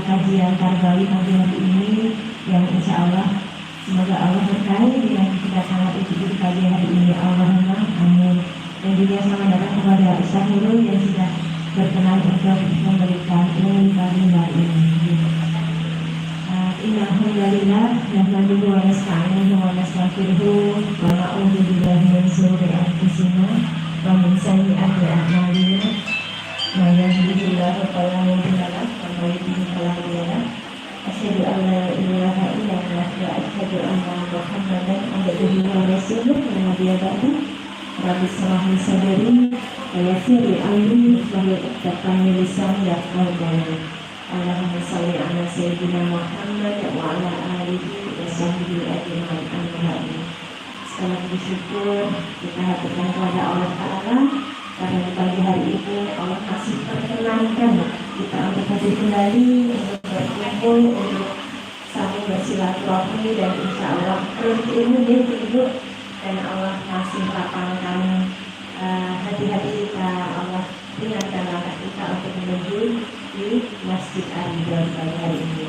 kajian Tarbawi pagi hari ini yang insya Allah semoga Allah berkahi dengan kedatangan itu di pagi hari ini. Allahumma amin. Dan juga selamat datang kepada Ustaz Nurul yang sudah berkenan untuk memberikan ilmu pagi hari ini. Innalhamdulillah nahmaduhu wa nasta'inuhu wa nastaghfiruh wa na'udzu billahi min shururi anfusina wa min sayyi'ati a'malina. May yahdihillahu fala mudilla lahu wa may yudlil fala hadiya lahu. Asyhadu an la ilaha illallah wa asyhadu anna Muhammadan abduhu wa rasuluh. Nabiyya ba'du. Rabbi shrah li sadri wa yassir li amri wahlul 'uqdatam min lisani yafqahu qawli. Allahumma shalli ala sayyidina Muhammad wa ala alihi wa sahbihi ajma'in. Amin. Sekali bersyukur kita haturkan kepada Allah Ta'ala karena pagi hari ini Allah masih perkenankan kita untuk hadir kembali untuk berkumpul, untuk saling bersilaturahmi, dan insya Allah ilmu dia hidup dan Allah masih lapangkan hati-hati kita. Allah ringankan langkah kita untuk menuju di Masjid Ar-Ridwan pagi hari ini.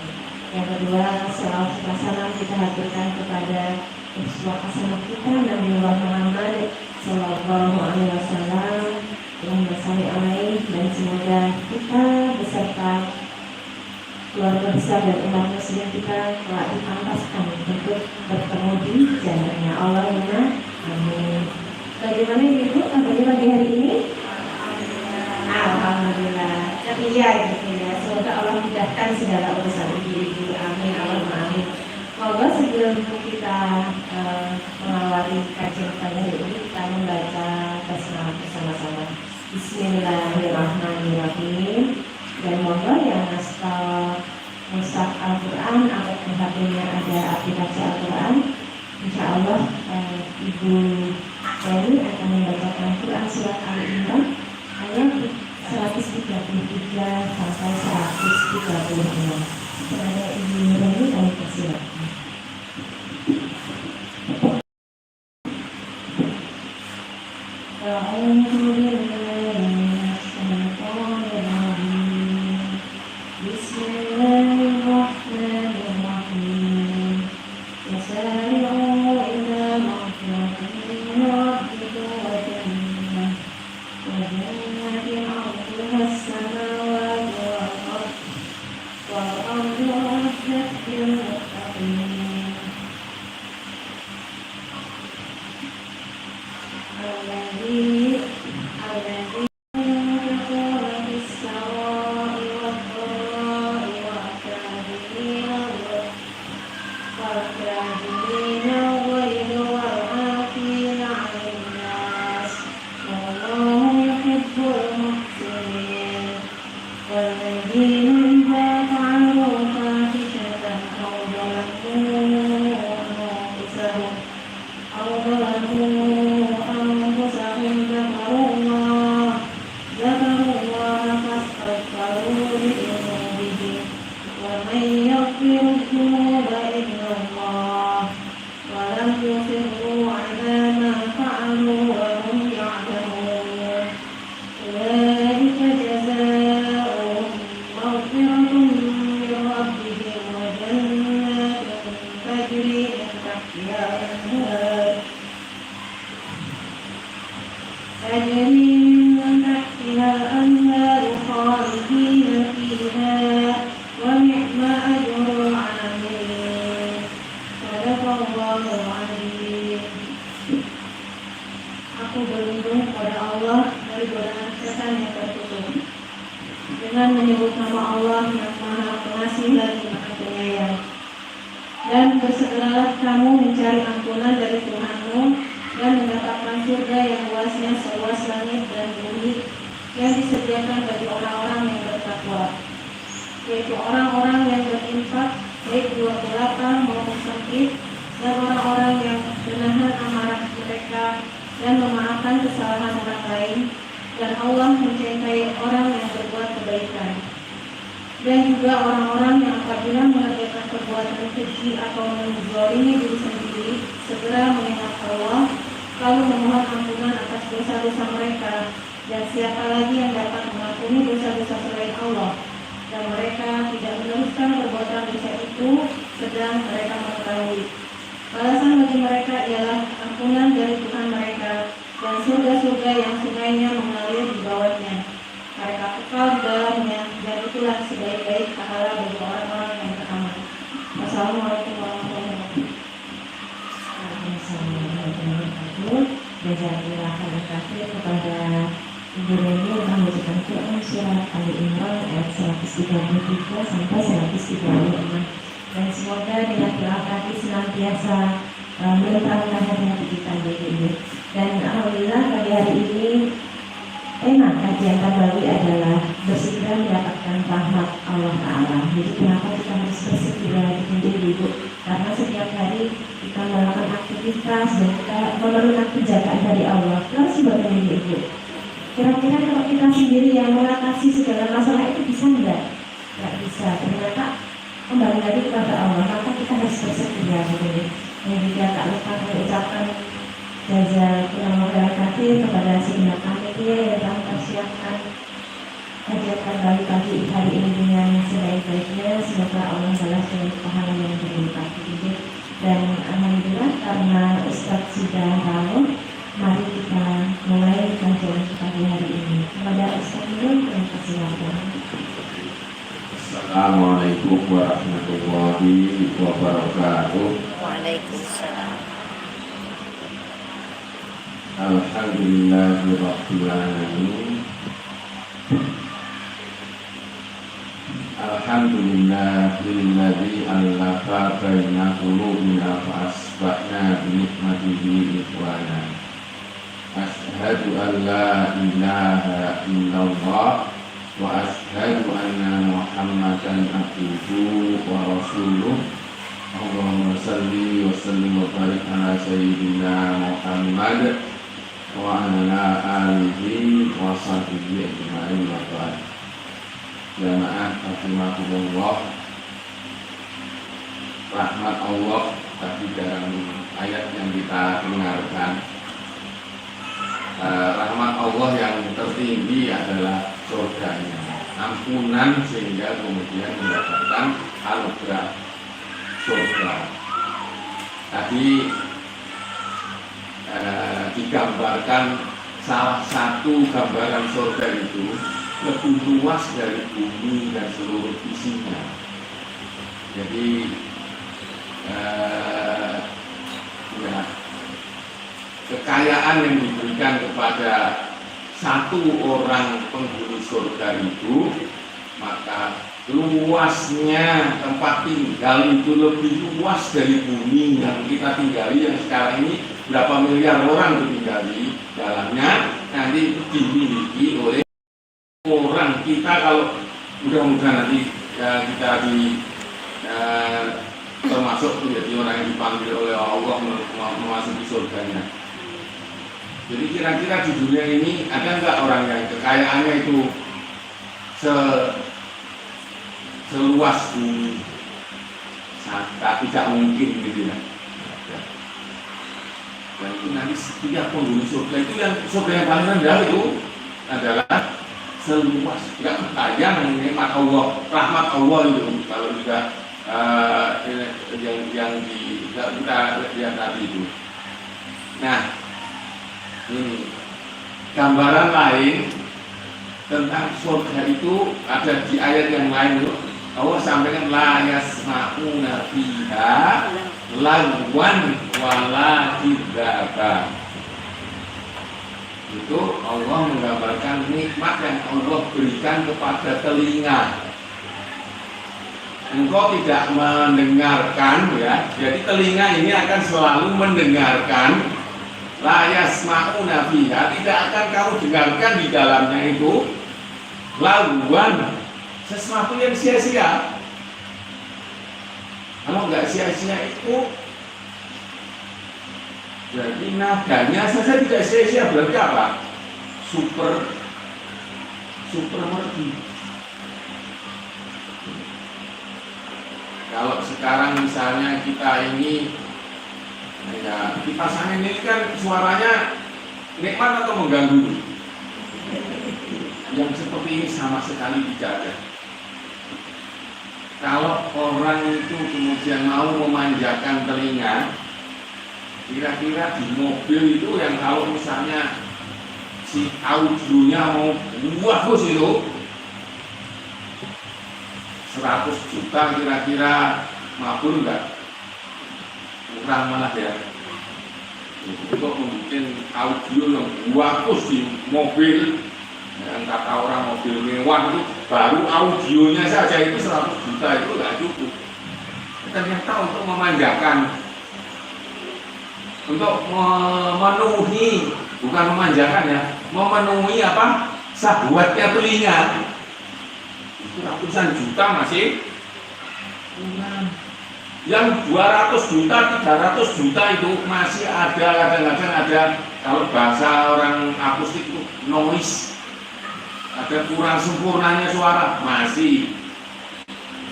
Yang kedua, salawat serta salam kita haturkan kepada uswah hasanah kita Nabi Muhammad Sallallahu Alaihi Wasallam. Allahumma shalli alaihi. Dan semoga kita beserta keluarga besar dan umat muslim kita telah dipantaskan untuk bertemu di jalannya. Allahumma amin. Bagaimana Ibu? Bagaimana pagi hari ini? Alhamdulillah. Tapi ya, semoga Allah mudahkan segala urusan ibu-ibu. Amin. Allahumma amin. Moga sebelum kita mengawali kajian pada hari ini, kita membaca basmalah bersama-sama. Bismillahirrahmanirrahim. Dan moga yang hafal mushaf Al-Quran atau tempatnya ada aplikasi Al-Quran, insya Allah Ibu Dewi akan membacakan Quran surat Al-Imran ayat 133 sampai 136. Kepada Ibu Dewi kami persilakan. dan mereka tidak meneruskan perbuatan dosa itu, sedang mereka mengetahui. Balasan bagi mereka ialah ampunan dari Tuhan mereka dan surga-surga yang sungainya mengalir di bawahnya. Mereka kekal di dalamnya, dan itulah sebaik-baik pahala bagi orang-orang yang beramal. Wassalamualaikum warahmatullahi wabarakatuh. Jazakallah khairan kepada Ibu Reni yang membacakan Quran surat Ali Imran ayat 133 sampai 136. Dan semoga dengan doa kami senantiasa melentangkan hati kita ini. Dan alhamdulillah pada hari ini tema kajian Tabawi adalah bersegera mendapatkan rahmat Allah Ta'ala. Jadi kenapa kita harus bersegera menjadi ibu? Karena setiap hari kita melakukan aktivitas dan kita memerlukan penjagaan dari Allah. Lalu sebagai ibu, kira-kira kalau kita sendiri yang mengatasi segala masalah itu bisa enggak? Enggak bisa. Ternyata kembali lagi kepada Allah, maka kita harus bersegera begini. Dan juga tak lupa mengucapkan jazakallahu khairan kepada segenap panitia yang telah mempersiapkan kajian Tabawi pagi hari ini dengan sebaik-baiknya. Semoga Allah balas dengan pahala yang berlipat. Dan alhamdulillah karena Ustadz sudah tahu, mari kita mulai kajian pagi hari ini. Kepada Ustadz dulu, kami persilakan. Assalamualaikum warahmatullahi wabarakatuh. Waalaikumsalam. Alhamdulillahirabbil alamin. Alhamdulillahilladzi allafa baina qulubina fa asbahna bi nikmatihi ikhwana. Asyhadu an la ilaha illallah wa asyhadu anna Muhammadan abduhu wa rasuluh. Allahumma salli wa sallim wa barik ala sayyidina Muhammad wa ala alihi wa sahbihi ajma'in wa ba'd. Jamaah rahimakumullah, rahmat Allah tadi dalam ayat yang kita dengarkan. Rahmat Allah yang tertinggi adalah surganya, ampunan sehingga kemudian mendapatkan anugerah surga. Tadi digambarkan salah satu gambaran surga itu lebih luas dari bumi dan seluruh isinya. Jadi kekayaan yang diberikan kepada satu orang penghuni surga itu, maka luasnya tempat tinggal itu lebih luas dari bumi yang kita tinggali, yang sekarang ini berapa miliar orang tinggali dalamnya, nanti itu dimiliki oleh orang kita. Kalau mudah-mudahan nanti kita termasuk menjadi orang yang dipanggil oleh Allah memasuki surganya. Jadi kira-kira di dunia ini ada nggak orang yang kekayaannya itu seluas bumi? Tidak mungkin gitu ya. Dan itu nanti setiap penghuni surga itu, yang surga yang paling rendah itu adalah seluas, tidak terbayang nikmat Allah, rahmat Allah itu. Kalau juga yang kita lihat tadi itu. Nah, ini gambaran lain tentang surga itu ada di ayat yang lain itu. Allah sampaikan la yasma'una fiha lagwan wala kidzaba. Itu Allah menggambarkan nikmat yang Allah berikan kepada telinga. Engkau tidak mendengarkan, ya. Jadi telinga ini akan selalu mendengarkan. La yasma'una fiha, tidak akan kamu dengarkan di dalamnya itu lagwan, sesuatu yang sia-sia. Kalau nggak sia-sia itu, jadi nadanya saja tidak sia-sia. Berarti apa? Super merdu. Kalau sekarang misalnya kita ini, ya, kipas angin ini kan suaranya nikmat atau mengganggu? Yang seperti ini sama sekali tidak ada. kalau orang itu kemudian mau memanjakan telinga, kira-kira di mobil itu yang kalau misalnya si audionya mau bagus itu 100 juta kira-kira mabur enggak? Kurang malah ya. Untuk membuat audio yang bagus di mobil, yang kata orang mobil mewah itu baru audionya saja itu 100 juta itu enggak cukup. Ternyata untuk memanjakan, untuk memenuhi, bukan memanjakan ya, memenuhi apa? Syahwatnya telinga. Itu ratusan juta masih kurang. Yang 200 juta, 300 juta itu masih ada, kadang-kadang ada, kalau bahasa orang akustik itu noise, ada kurang sempurnanya suara, masih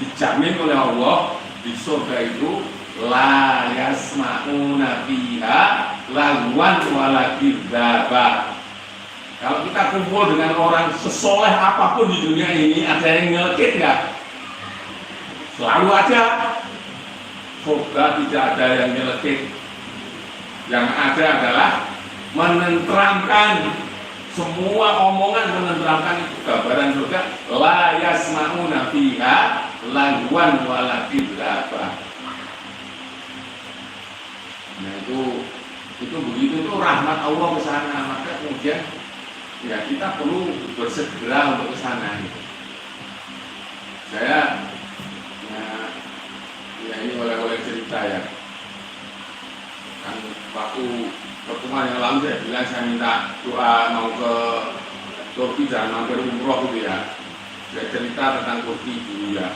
dijamin oleh Allah di surga itu la yasma'una fiha lagwan wala kidzaba. Kalau kita kumpul dengan orang sesoleh apapun di dunia ini, ada yang nyelekit nggak? Selalu ada. Surga tidak ada yang nyelekit. Yang ada adalah menenteramkan. Semua omongan menenteramkan, itu gambaran surga. La yasma'una fiha lagwan wala kidzaba. Nah itu begitu tuh rahmat Allah ke sana. Maka kemudian ya kita perlu bersegera untuk ke sana gitu. Saya ya ini oleh cerita ya. Kan waktu pertemuan yang lalu saya bilang saya minta doa mau ke Turki dan mampir umroh gitu ya. Saya cerita tentang Turki dulu ya.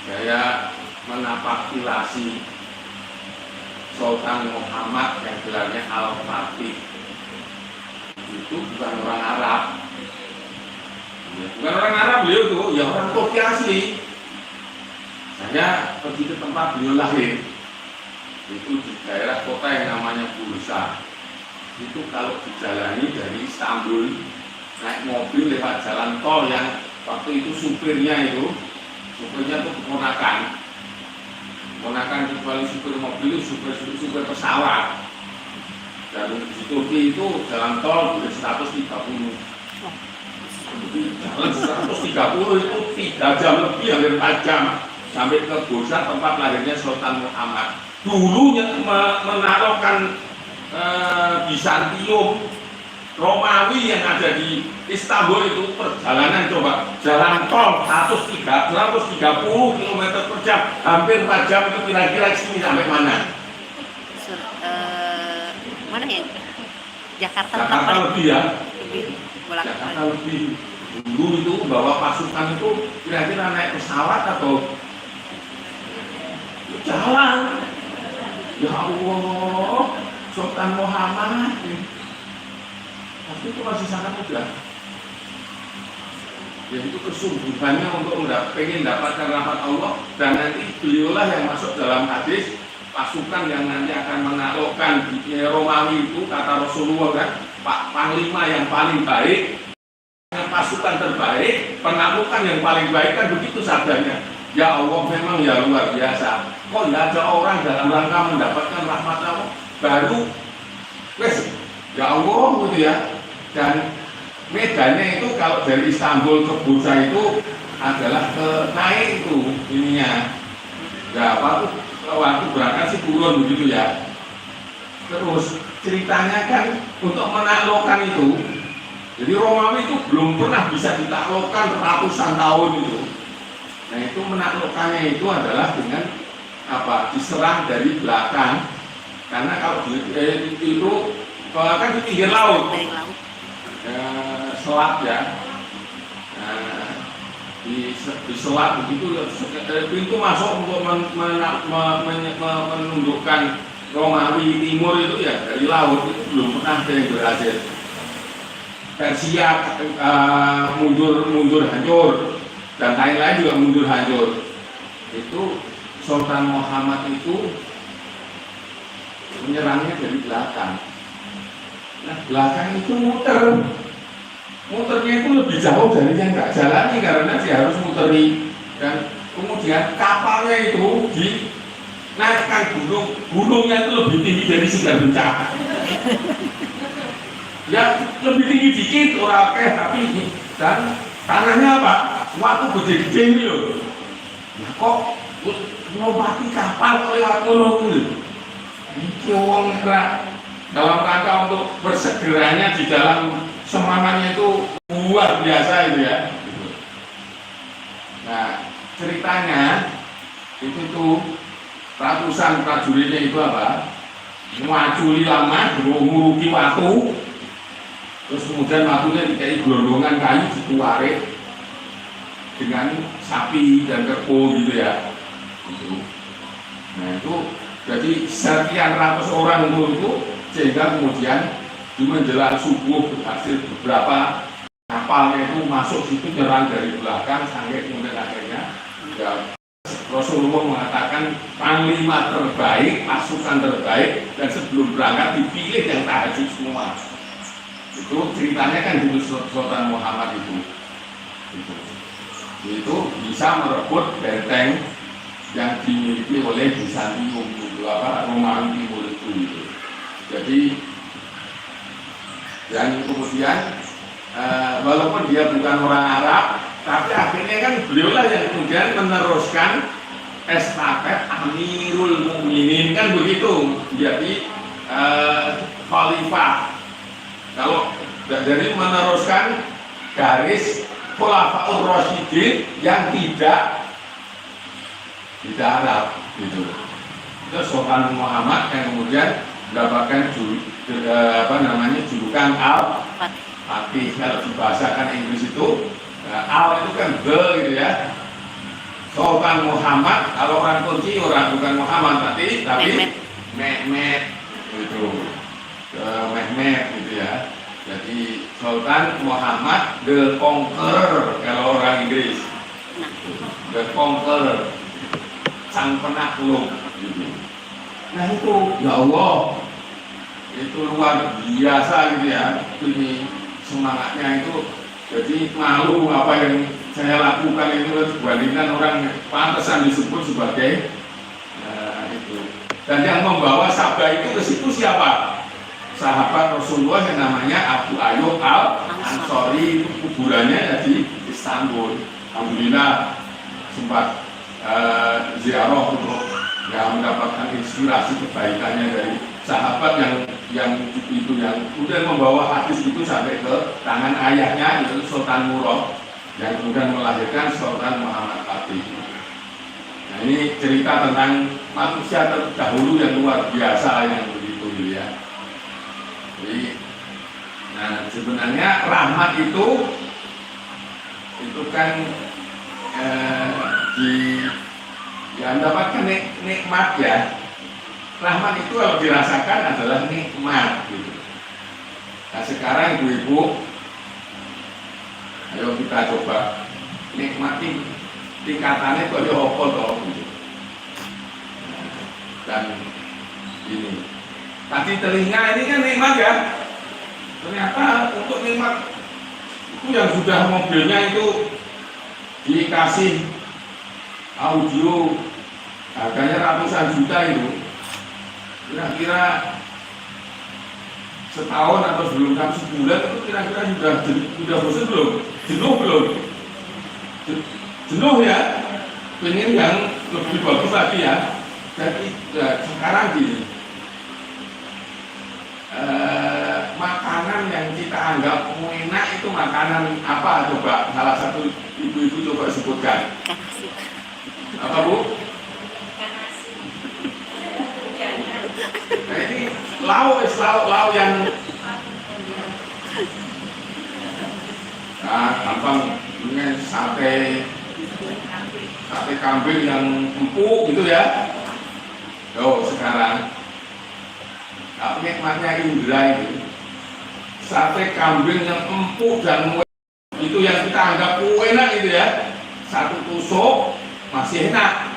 Saya menapakilasi Sultan Muhammad yang gelarnya Al-Fatih. Itu bukan orang Arab, ya, bukan orang Arab beliau tuh, ya orang Turki asli. Saya pergi ke tempat beliau lahir, itu di daerah kota yang namanya Bursa. Itu kalau dijalani dari Istanbul, naik mobil lewat jalan tol yang waktu itu supirnya tuh keponakan kecuali supir mobil itu supir pesawat. Dan di Turki itu jalan tol boleh 130. Jalan 130 itu 3 jam lebih, hampir 4 jam sampai ke Bursa tempat lahirnya Sultan Muhammad. Dulunya menaruhkan Bizantium Romawi yang ada di Istanbul itu perjalanan coba jalan tol 130 km per jam, hampir 4 jam itu kira-kira sini sampai mana? Mana ya? Jakarta lebih ya? Lebih Jakarta lebih. Dulu itu bawa pasukan itu kira-kira naik pesawat atau jalan. Ya Allah, Sultan Muhammad. Tapi itu masih sangat mudah. Ya itu kesungguhannya untuk pengen dapatkan rahmat Allah, dan nanti beliaulah yang masuk dalam hadis pasukan yang nanti akan menaklukkan di Romawi itu, kata Rasulullah kan, Pak Panglima yang paling baik, pasukan terbaik, penaklukan yang paling baik, kan begitu sabdanya. Ya Allah, memang ya luar biasa. Kok tidak ada orang dalam rangka mendapatkan rahmat Allah baru wes ya Allah gitu ya. Dan medannya itu kalau dari Istanbul ke Bursa itu adalah ke naik itu ininya. Ya waktu berangkat sih turun begitu ya. Terus ceritanya kan untuk menaklukkan itu, jadi Romawi itu belum pernah bisa ditaklukkan ratusan tahun itu. Nah itu menaklukkannya itu adalah dengan apa? Diserang dari belakang. Karena kalau itu kan di pinggir laut, selat ya. Di selat begitu, pintu masuk untuk menundukkan Romawi Timur itu ya dari laut, itu belum pernah ada yang berhasil. Persia mundur hancur, dan lain-lain juga mundur hancur. Itu Sultan Muhammad itu menyerangnya dari belakang. Nah belakang itu muternya itu lebih jauh dari yang nggak jalani, karena dia harus muteri Dan kemudian kapalnya itu dinaikkan gunungnya itu lebih tinggi dari Sigar Bencana. Ya lebih tinggi dikit orang oke, tapi dan tanahnya apa? Waktu gede-gede ini loh. Nah, kok melobati kapal lewat gunung itu? Ini wong dalam rangka untuk bersegeranya di dalam semangatnya itu luar biasa itu ya. Nah ceritanya itu tuh ratusan prajuritnya itu apa? Ngaculi lama, nguruki watu, terus kemudian watunya dikai gelondongan kayu dituarik dengan sapi dan kerbau gitu ya. Gitu. Nah itu jadi sekian ratus orang itu sehingga kemudian di menjelang subuh hasil beberapa kapalnya itu masuk situ nyerang dari belakang sampai kemudian akhirnya ya, Rasulullah mengatakan panglima terbaik, pasukan terbaik, dan sebelum berangkat dipilih yang tahajud semua. Itu ceritanya kan di Sultan Muhammad itu bisa merebut benteng yang dimiliki oleh Bizantium itu apa Romawi Timur itu. Jadi dan kemudian walaupun dia bukan orang Arab, tapi akhirnya kan beliaulah yang kemudian meneruskan estafet Amirul Mukminin kan begitu. Jadi khalifah. Kalau dari meneruskan garis Khulafaur Rasyidin yang tidak Arab gitu. Itu Sultan Muhammad yang kemudian mendapatkan julukan Al-Fatih. Kalau dibahasakan Inggris itu Al itu kan the gitu ya. Sultan Muhammad, kalau orang Turki orang bukan Muhammad tapi Mehmet gitu. Mehmet gitu ya. Jadi Sultan Muhammad the Conqueror kalau orang Inggris. The Conqueror, sang penakluk gitu. Nah itu ya Allah itu luar biasa gitu ya. Ini semangatnya itu jadi malu apa yang saya lakukan itu dibandingkan orang pantesan disebut sebagai itu. Dan yang membawa sabda itu ke situ siapa? Sahabat Rasulullah yang namanya Abu Ayyub Al-Ansari, kuburannya di Istanbul. Alhamdulillah sempat ziarah untuk mendapatkan inspirasi kebaikannya dari sahabat yang kemudian membawa hadis itu sampai ke tangan ayahnya yaitu Sultan Murad yang kemudian melahirkan Sultan Muhammad Fatih. Nah ini cerita tentang manusia terdahulu yang luar biasa yang begitu ya. Jadi, nah sebenarnya rahmat itu kan mendapatkan nikmat ya. Rahmat itu kalau dirasakan adalah nikmat gitu. Nah sekarang ibu-ibu, ayo kita coba nikmati tingkatannya itu ada apa toh gitu. Dan ini tadi telinga ini kan nikmat ya. Ternyata untuk nikmat itu yang sudah mobilnya itu dikasih audio harganya ratusan juta itu, kira-kira setahun atau sebelum sebulan itu kira-kira sudah bosan belum? Jenuh belum? Jenuh ya? Pengen yang lebih bagus lagi ya. Jadi sekarang gini, makanan yang kita anggap enak itu makanan apa? Coba salah satu ibu-ibu coba sebutkan. Apa Bu? Nah ini lauk yang gampang, ini sate kambing yang empuk gitu ya. Sekarang nikmatnya indra itu sate kambing yang empuk dan itu yang kita anggap enak gitu ya. Satu tusuk masih enak,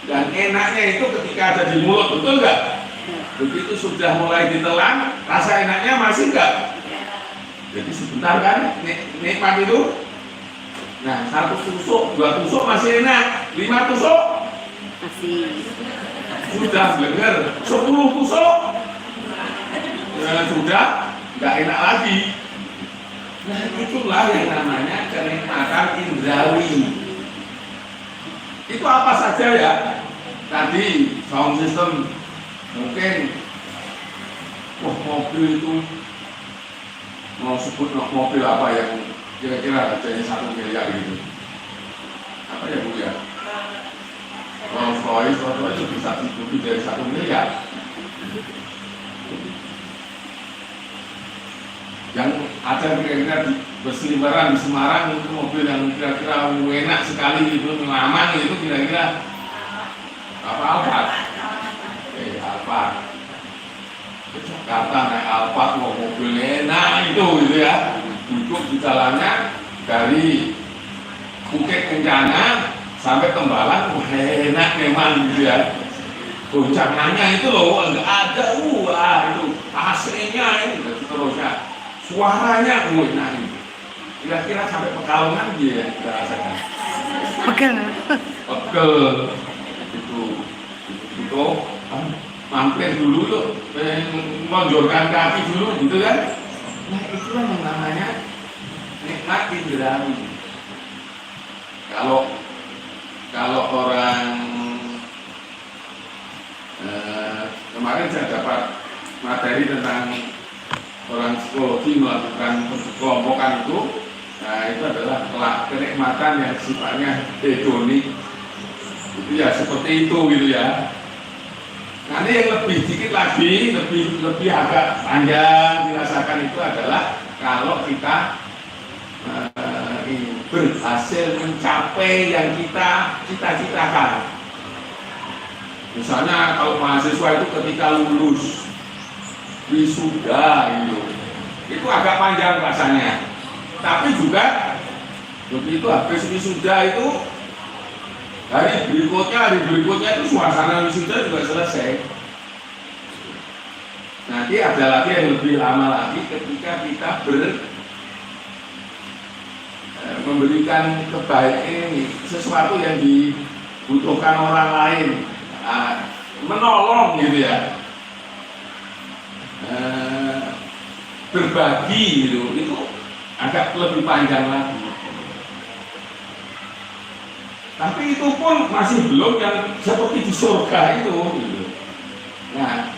dan enaknya itu ketika ada di mulut, betul nggak? Begitu sudah mulai ditelan, rasa enaknya masih nggak? Jadi sebentar kan nikmat itu Nah, 1 tusuk, 2 tusuk masih enak, 5 tusuk Masih. sudah bener, 10 tusuk sudah nggak enak lagi. Nah, itulah yang namanya kenikmatan indrawi. Itu apa saja ya? Tadi sound system, mungkin mobil itu mau sebut mobil apa yang kira-kira harganya 1 miliar gitu. Apa ya Bu ya? Rolls Royce itu bisa lebih dari 1 miliar. Yang ada kira-kira berseliweran di Semarang itu mobil yang kira-kira enak sekali itu, nyaman itu kira-kira apa Alphard? Alphard. Ke Jakarta naik Alphard, mobil enak itu gitu ya. Duduk di jalannya dari Bukit Kencana sampai Tembalang, enak memang gitu ya. Goncangannya itu loh, enggak ada itu AC-nya ini terusnya. Suaranya enak ini. Kira-kira sampai Pekalongan dia yang kita rasakan. Pegel. Itu mampir dulu tuh, menonjolkan kaki dulu gitu kan. Nah, itulah yang namanya nikmat indrawi. Kalau orang kemarin saya dapat materi tentang orang psikologi melakukan kelompokan itu, nah itu adalah kenikmatan yang sifatnya hedonik. Itu ya seperti itu gitu ya. Nanti yang lebih dikit lagi, lebih agak panjang dirasakan itu adalah kalau kita berhasil mencapai yang kita cita-citakan. Misalnya kalau mahasiswa itu ketika lulus wisuda itu agak panjang rasanya. Tapi juga begitu habis wisuda itu hari berikutnya itu suasana wisuda juga selesai. Nanti ada lagi yang lebih lama lagi ketika kita memberikan kebaikan ini, sesuatu yang dibutuhkan orang lain, menolong gitu ya, berbagi gitu, itu agak lebih panjang lagi. Tapi itu pun masih belum yang seperti di surga itu gitu. Nah,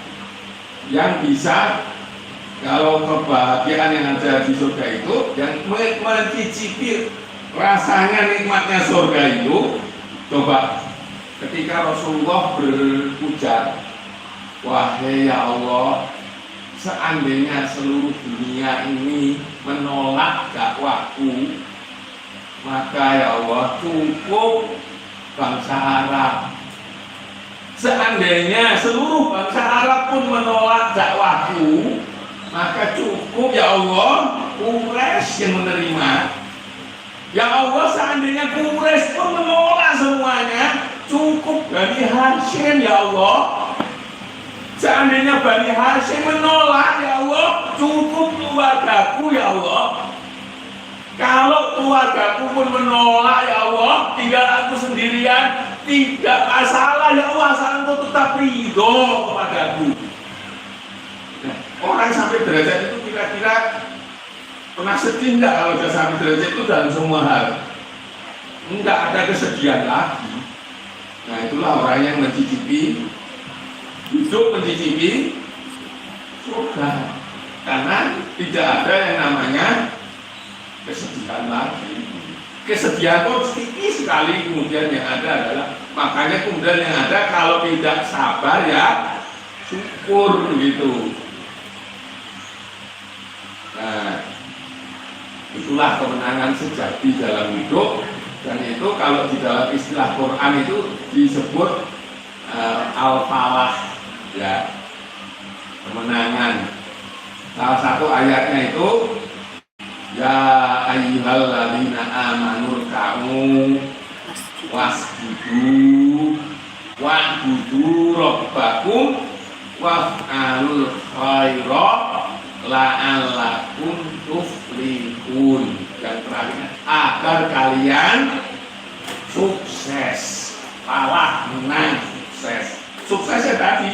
yang bisa, kalau kebahagiaan yang ada di surga itu, yang mencicipi rasanya nikmatnya surga itu, coba ketika Rasulullah berujar, wahai ya Allah, seandainya seluruh dunia ini menolak dakwahku, maka ya Allah cukup bangsa Arab. Seandainya seluruh bangsa Arab pun menolak dakwahku, maka cukup ya Allah Quraisy yang menerima. Ya Allah, seandainya Quraisy pun menolak semuanya, cukup Bani Hashim ya Allah. Seandainya Bani Hashim menolak ya Allah, cukup keluargaku ya Allah. Kalau keluargaku pun menolak ya Allah, tinggal aku sendirian, tidak masalah ya Allah, asal Engkau tetap ridho kepadaku. Nah, orang sampai derajat itu kira-kira pernah sedih enggak kalau sudah sampai derajat itu dalam semua hal? Enggak ada kesedihan lagi. Nah, itulah orang yang mencicipi hidup, mencicipi surga, karena tidak ada yang namanya kesedihan lagi. Kesedihan pun sedikit sekali, kemudian yang ada adalah, makanya kemudian yang ada kalau tidak sabar ya syukur gitu. Nah, itulah kemenangan sejati dalam hidup, dan itu kalau di dalam istilah Quran itu disebut al-falah ya, kemenangan. Salah satu ayatnya itu ya ayyuhalladzina amanu ruk'u wasjudu wa'budu rabbakum waf'alul khaira la'allakum tuflihun. Yang terakhir agar kalian sukses, kalah menang sukses. Suksesnya tadi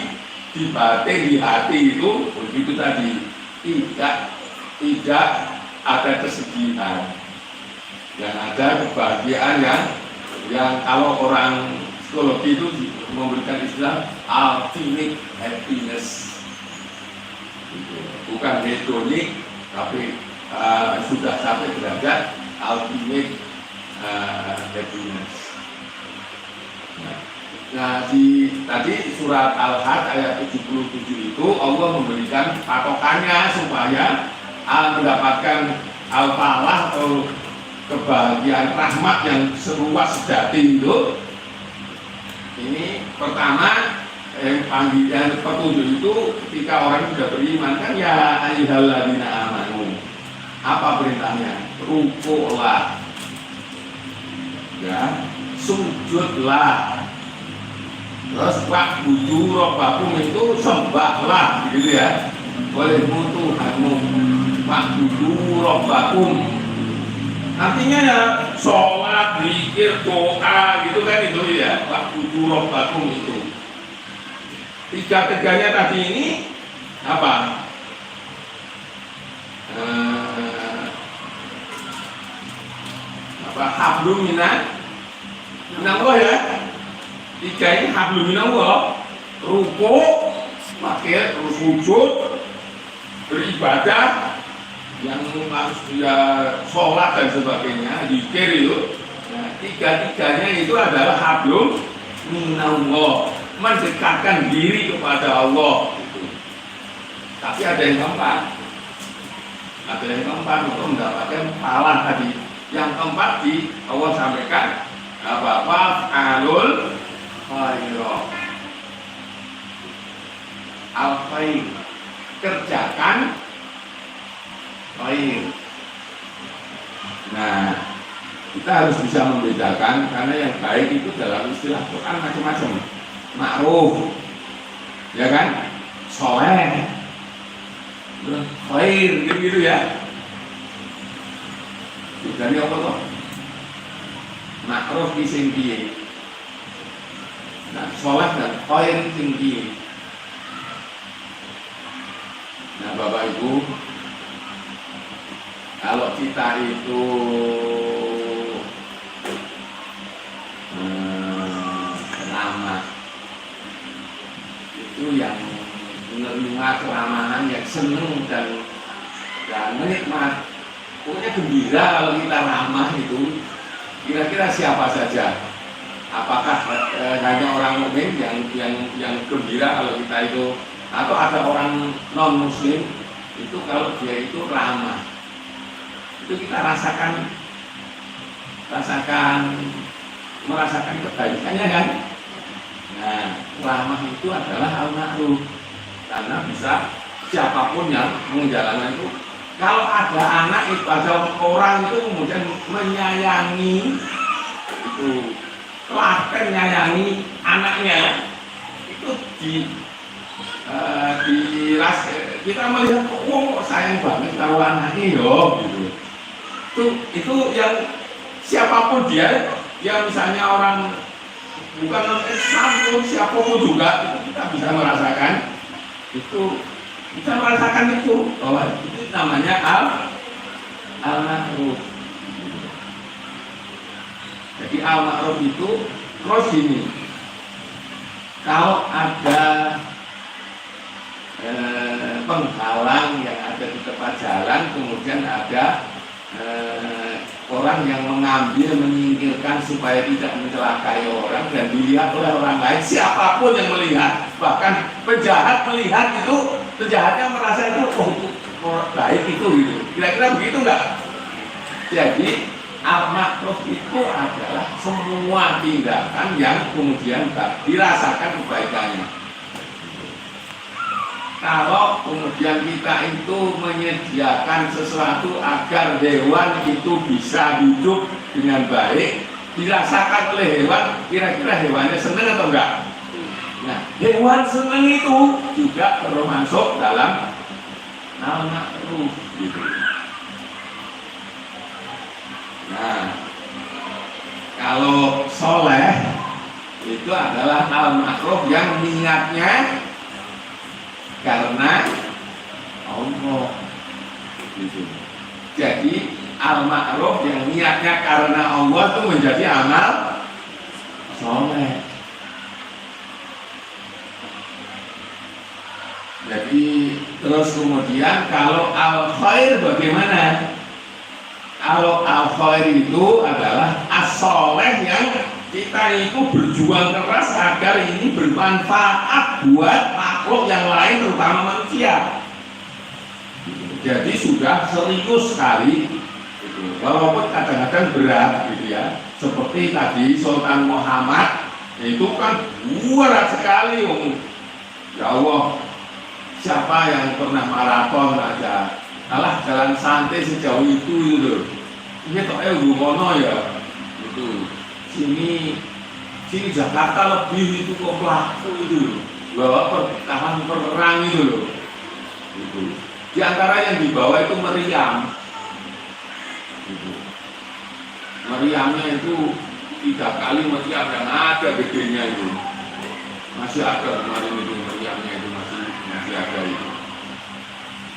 di batin, di hati itu begitu tadi, tidak ada kesedihan, yang ada kebahagiaan yang kalau orang psikologi itu memberikan istilah ultimate happiness. Bukan hedonik, tapi sudah sampai derajat ultimate happiness. Nah, tadi surat Al-Had ayat 77 itu Allah memberikan patokannya supaya mendapatkan al-falah atau kebahagiaan rahmat yang seluas sejati itu. Ini pertama panggilan petunjuk itu ketika orang sudah beriman kan, ya ayyuhalladzina amanu. Apa perintahnya? Rukuklah, ya, sujudlah. Terus wa'budu rabbakum itu sembahlah, gitu ya. Olehmu Tuhanmu, wa'budu rabbakum. Artinya ya sholat, zikir, doa, gitu kan itu ya. Wa'budu rabbakum itu. Tiga-tiganya tadi ini apa? Hablum minallah ya. Tiga ini hablum minallah, rukuk, makil, sujud, beribadah, yang harus dia sholat dan sebagainya, zikir itu. Nah, tiga-tiganya itu adalah hablum minallah, mendekatkan diri kepada Allah. Tapi ada yang keempat, untuk mendapatkan pahala tadi. Yang keempat di Allah sampaikan apa alul khairat, al-khair, kerjakan khair. Nah, kita harus bisa membedakan karena yang baik itu dalam istilah Quran macam-macam. Ma'ruf, ya kan, soleh, khair, gitu ya. Jadi apa toh? Ma'ruf di sing piye? Nah, soleh dan khair sing piye? Nah, Bapak Ibu, kalau kita itu ramah, itu yang menerima keramahan, yang senang dan menikmat, pokoknya gembira kalau kita ramah itu. Kira-kira siapa saja? Apakah hanya orang mukmin yang gembira kalau kita itu, atau ada orang non muslim itu kalau dia itu ramah, itu kita merasakan kebaikannya kan? Nah, ramah itu adalah al-ma'ruf, karena bisa siapapun yang menjalankan itu. Kalau ada anak itu, ada orang itu kemudian menyayangi itu, telaten menyayangi anaknya, itu kita melihat, oh sayang banget kalau anaknya yo, gitu. Itu yang siapapun dia, yang misalnya orang bukan non-Islam pun siapapun juga, itu kita bisa merasakan itu. Kita merasakan itu, bahwa itu namanya al-ma'ruf. Jadi al-ma'ruf itu terus ini, kalau ada penghalang yang ada di tempat jalan, kemudian ada orang yang mengambil, menyingkirkan supaya tidak mencelakai orang dan dilihat oleh orang lain, siapapun yang melihat, bahkan penjahat melihat itu, penjahatnya merasa itu baik itu, gitu. Kira-kira begitu enggak? Jadi al-ma'ruf itu adalah semua tindakan yang kemudian dirasakan kebaikannya. Kalau kemudian kita itu menyediakan sesuatu agar hewan itu bisa hidup dengan baik, dirasakan oleh hewan, kira-kira hewannya senang atau enggak? Nah, hewan senang itu juga termasuk dalam al-ma'ruf, gitu. Nah, kalau soleh itu adalah al-ma'ruf yang niatnya karena Allah gitu. Jadi al-ma'ruf yang niatnya karena Allah itu menjadi amal soleh. Jadi terus kemudian kalau al-khair bagaimana? Kalau al-khair itu adalah as-soleh yang kita itu berjuang keras agar ini bermanfaat buat makhluk yang lain terutama manusia. Jadi sudah serius sekali gitu. Walaupun kadang-kadang berat gitu ya. Seperti tadi Sultan Muhammad itu kan berat sekali. Ya Allah, siapa yang pernah maraton aja kalah jalan santai sejauh itu gitu. Ini toh gimana ya itu sini Jakarta lebih itu kok pelaku itu bawa pertahanan perang itu loh itu. Di antara yang dibawa itu meriam gitu. Meriamnya itu 3 kali meriam yang ada gedenya itu masih ada kemarin itu meriamnya itu masih ada itu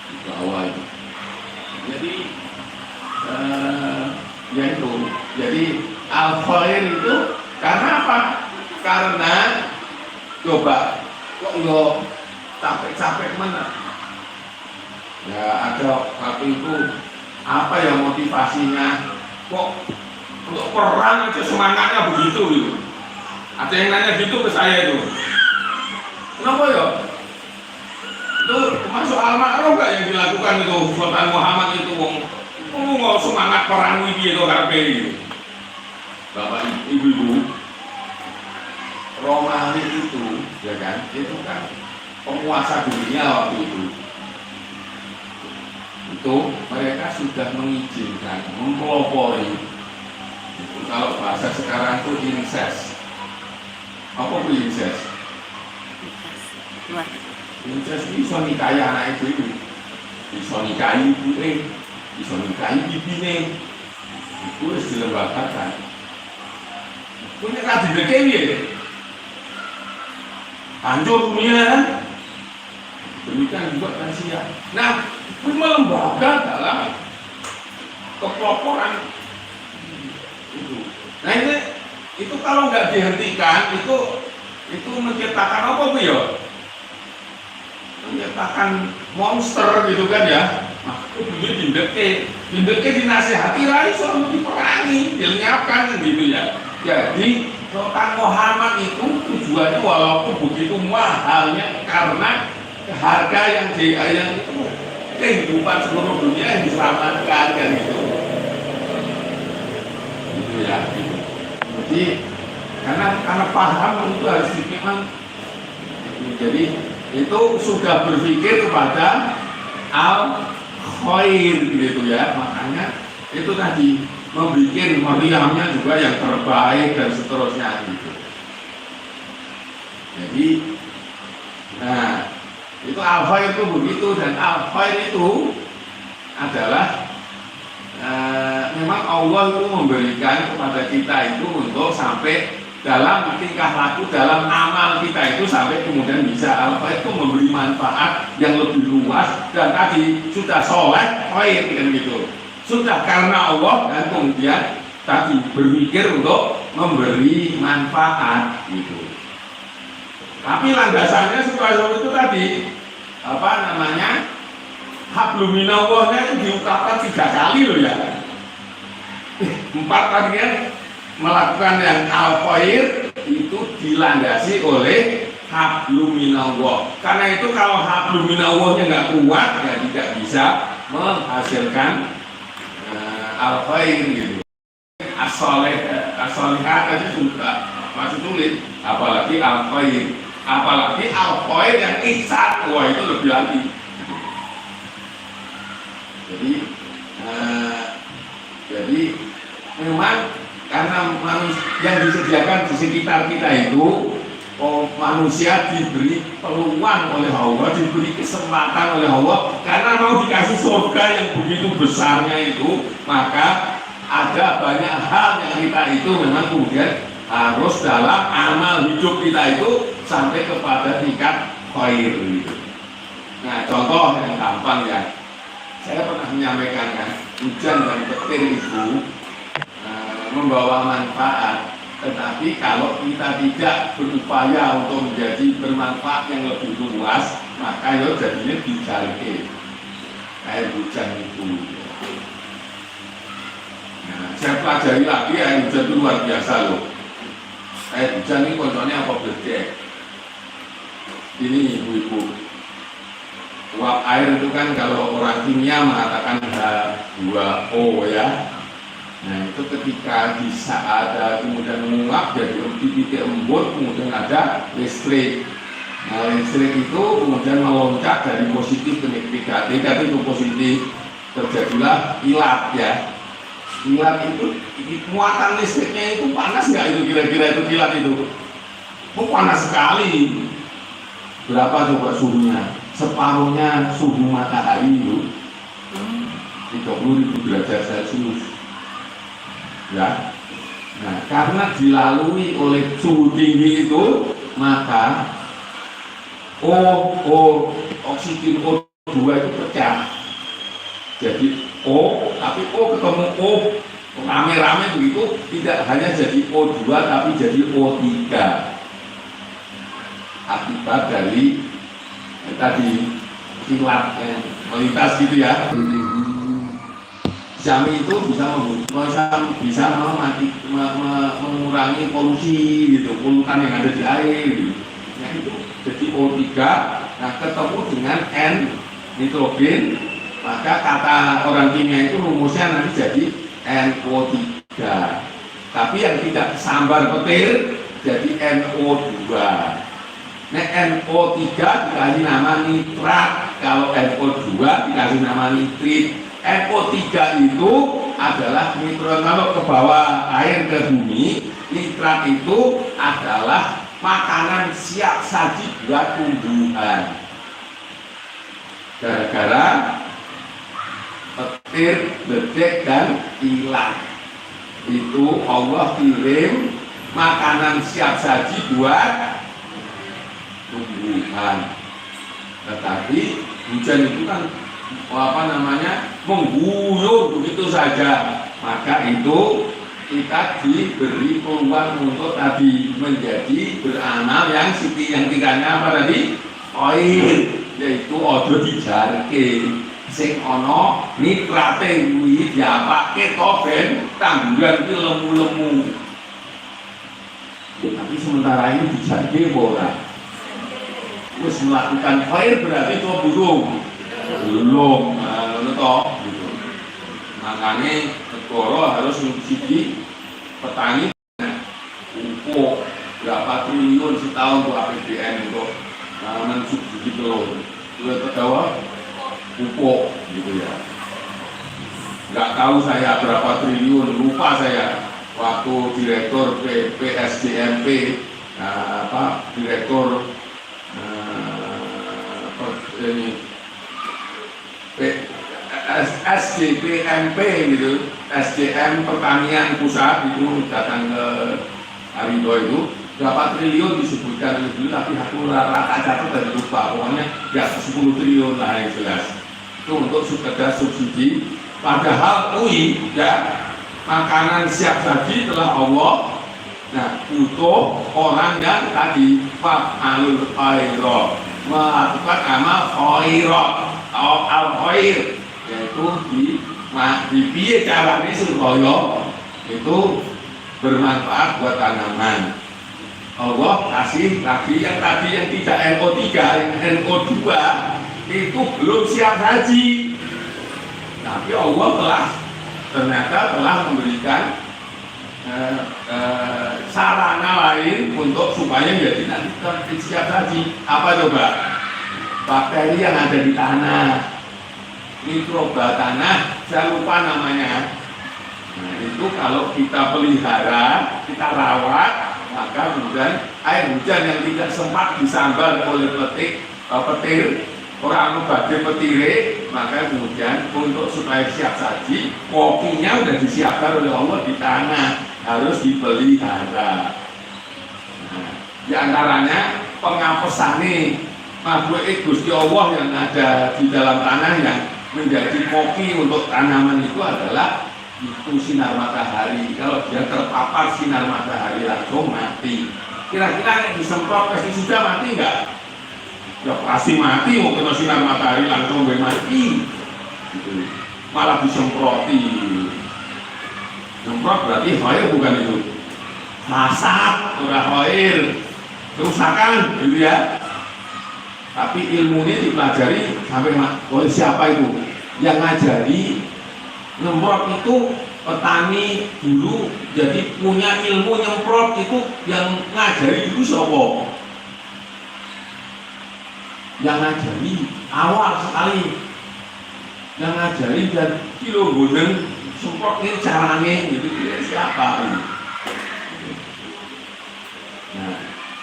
di bawah itu. Jadi ya itu jadi al-khair itu karena apa? Karena coba kok nggak capek-capek mana? Ya ada waktu itu apa yang motivasinya? Kok untuk perang itu semangatnya begitu gitu? Ada yang nanya gitu ke saya itu. Kenapa ya? Itu termasuk al-ma'ruf gak yang dilakukan itu Sultan Muhammad itu nggak semangat perang itu karpe itu. Bapak ibu Romawi itu ya kan itu kan penguasa dunia waktu itu mereka sudah mengizinkan mempelopori itu kalau bahasa sekarang itu incest. Apa itu incest? Incest itu bisa nikahi anak itu bisa nikahi ibu bisa nikahi bibine itu harus dilembagakan. Punya tadi berkewi ya, hancur dunia kan? Demikian juga Asia. Nah, itu lembaga dalam kepeloporan itu. Nah itu kalau nggak dihentikan itu menciptakan apa bu ya? Menciptakan monster gitu kan ya? Nah, itu bindeke dinasihati lagi soal diperangi, dilenyapkan gitu ya. Jadi Sultan Muhammad itu tujuannya walaupun begitu mahalnya karena harga yang itu kehidupan seluruh dunia yang diselamatkan kan gitu. Gitu ya. Gitu. Jadi karena paham itu harus memang. Jadi itu sudah berpikir kepada al-khair gitu ya. Makanya itu tadi membuat meriamnya juga yang terbaik dan seterusnya gitu. Jadi nah itu al-khair itu begitu dan al-khair itu adalah memang Allah itu memberikan kepada kita itu untuk sampai dalam tingkah laku dalam amal kita itu sampai kemudian bisa al-khair itu memberi manfaat yang lebih luas dan tadi sudah soleh khair kan gitu. Sudah karena Allah dan kemudian tadi berpikir untuk memberi manfaat gitu. Tapi landasannya supaya itu tadi apa namanya hablum minallahnya itu diungkapkan 3 kali loh ya. 4 tadi kan melakukan yang al-khair itu dilandasi oleh hablum minallah. Karena itu kalau hablum minallahnya nggak kuat ya tidak bisa menghasilkan al-khair gitu. As-solihat aja sudah masih sulit, apalagi al-khair, apalagi al-khair yang ihsan, wah itu lebih lagi. Jadi memang karena yang disediakan di sekitar kita itu manusia diberi peluang oleh Allah, diberi kesempatan oleh Allah karena mau dikasih surga yang begitu besarnya itu, maka ada banyak hal yang kita itu memang kemudian harus dalam amal hidup kita itu sampai kepada tingkat khair gitu. Nah, contoh yang gampang ya, saya pernah menyampaikan kan, hujan dan petir itu membawa manfaat, tetapi kalau kita tidak berupaya untuk menjadi bermanfaat yang lebih luas, maka ya jadinya dijalke air hujan itu. Nah, saya pelajari lagi air hujan itu luar biasa loh. Air hujan ini contohnya apa bedek? Ini ibu-ibu, uap air itu kan kalau orang kimia mengatakan H2O ya. Nah itu ketika bisa ada kemudian menguap jadi di titik embun, kemudian ada listrik. Nah listrik itu kemudian meloncat dari positif ke negatif itu positif, terjadilah kilat ya. Kilat itu muatan listriknya itu panas nggak itu kira-kira itu kilat itu? Oh panas sekali. Berapa coba suhunya? Separuhnya suhu matahari itu 30.000 derajat Celcius. Ya. Nah, karena dilalui oleh suhu tinggi itu, maka oksigen O2 itu pecah. Jadi O, tapi O ketemu O rame-rame begitu, tidak hanya jadi O2 tapi jadi O3. Akibat dari tadi kilat yang melintas gitu ya. Jami itu bisa mengurangi polusi gitu, polutan yang ada di air gitu. Nah itu jadi O3, nah ketemu dengan N nitrogen, maka kata orang kimia itu rumusnya nanti jadi NO3. Tapi yang tidak sambar petir jadi NO2. Nah NO3 dikasih nama nitrat, kalau NO2 dikasih nama nitrit. NO3 itu adalah nitrat, kalau ke bawah air ke bumi, nitrat itu adalah makanan siap saji buat tumbuhan. Gara-gara petir, bedek, dan kilat itu Allah kirim makanan siap saji buat tumbuhan. Tetapi hujan itu kan mengguyur begitu saja, maka itu kita diberi peluang untuk tadi menjadi beramal yang tingkatnya apa tadi? Khair, yaitu ojo dijarke sing ana nitrate kuwi diapake to ben tanggulan iki lemu-lemu. Tapi sementara ini dijarke ora. Wis melakukan khair berarti itu belum ngono to gitu. Makanya negara harus mensubsidi petani pupuk berapa triliun setahun untuk APBN untuk mensubsidi telur. Sudah terdawa pupuk gitu ya. Nggak tahu saya berapa triliun, lupa saya waktu direktur PSDMP direktur ini SDPMP gitu, SDM Pertanian Pusat itu datang ke Arido itu berapa triliun disebutkan itu, tapi aku rata catat dari lupa, pokoknya di atas 10 triliun lah yang jelas itu untuk sekedar subsidi. Padahal UI ya makanan siap saji telah Allah. Nah butuh orang yang tadi fa'alul khairat, melakukan amal khairat atau al-khair, yaitu di piye carane supaya itu bermanfaat buat tanaman. Allah kasih lagi yang tadi yang tidak NO3, yang NO2 itu belum siap saji, tapi Allah ternyata telah memberikan sarana lain untuk supaya jadi nanti siap saji. Apa coba? Bakteri yang ada di tanah, mikroba tanah, saya lupa namanya. Nah itu kalau kita pelihara, kita rawat, maka kemudian air hujan yang tidak sempat disambar oleh petir orang badhe petire, maka kemudian untuk supaya siap saji, kopinya udah disiapkan oleh Allah di tanah, harus dipelihara. Nah, di antaranya pengapesane makhluk Gusti Allah yang ada di dalam tanah yang menjadi kopi untuk tanaman itu adalah itu sinar matahari. Kalau dia terpapar sinar matahari langsung mati. Kira-kira yang disemprot pestisida mati enggak? Ya pasti mati, mau kena sinar matahari langsung mati gitu. Malah disemproti. Semprot berarti khair bukan itu, hasad, ora khair, kerusakan gitu ya. Tapi ilmunya dipelajari sampai oleh siapa itu yang ngajari. Nyemprot itu petani dulu, jadi punya ilmu nyemprot itu yang ngajari dulu siapa? Yang ngajari awal sekali, yang ngajari dan kilo guneng semprot ini caranya gitu, siapa ini? Nah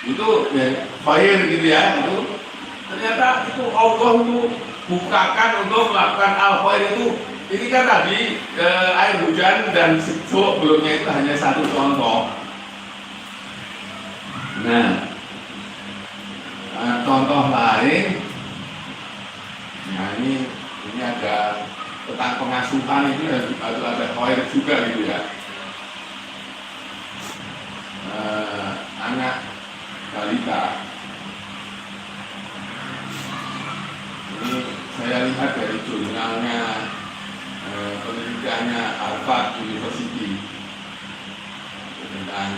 itu ya khair gitu ya, itu ternyata itu Allah itu bukakan untuk melakukan al khair itu. Ini kan tadi air hujan dan sebelumnya itu hanya satu contoh. Nah, contoh lain, nah ini ada tentang pengasuhan itu ada khair juga gitu ya. Anak balita. Ini saya lihat dari jurnalnya penelitiannya Harvard University tentang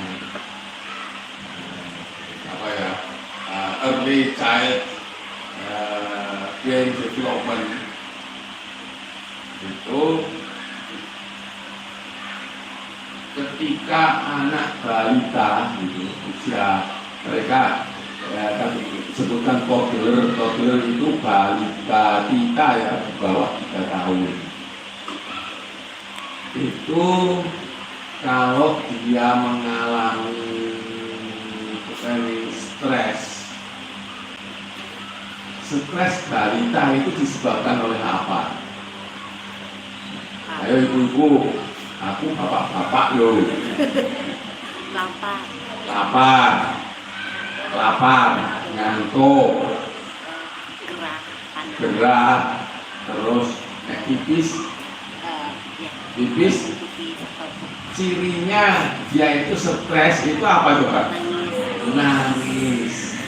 apa ya, early child brain development itu ketika anak balita gitu usia mereka kan disebutkan toddler itu balita kita ya di bawah 3 tahun. Itu kalau dia mengalami stres balita itu disebabkan oleh apa? Ayo ibu-ibu, aku bapak-bapak loh. Lapar, ngantuk, gerah, terus pipis, cirinya dia itu stres itu apa coba? Nangis.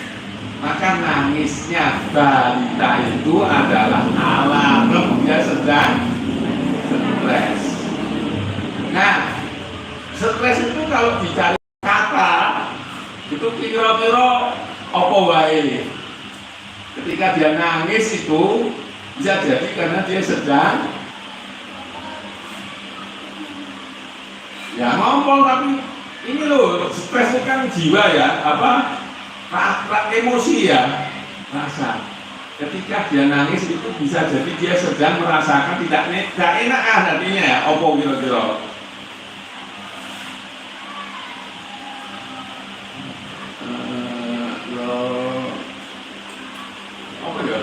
Maka nangisnya balita itu adalah alarm dia sedang stres. Nah, stres itu kalau dicari kata itu kira-kira apa wae. Ketika dia nangis itu bisa jadi karena dia sedang ya ngomong, tapi ini loh stres itu kan jiwa ya, apa emosi ya, rasa. Ketika dia nangis itu bisa jadi dia sedang merasakan tidak enak hatinya ya, opo kira-kira. Apa ya?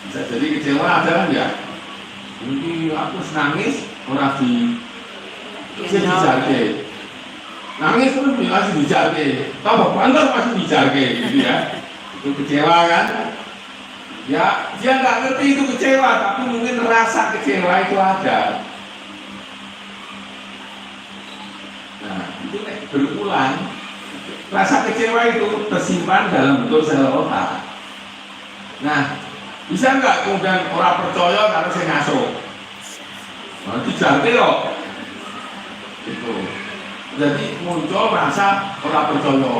Bisa jadi kecewa ada kan ya? Ini aku nangis orang dijarke, nangis terus masih dijarke, tambah banter masih dijarke, gitu ya. Itu kecewa kan? Ya dia nggak ngerti itu kecewa, tapi mungkin rasa kecewa itu ada. Nah itu berulang, rasa kecewa itu tersimpan dalam bentuk sel otak. Nah bisa nggak kemudian orang percaya kalau saya ngasuh? Nah, dijarke loh. Itu. Jadi muncul rasa orang percaya.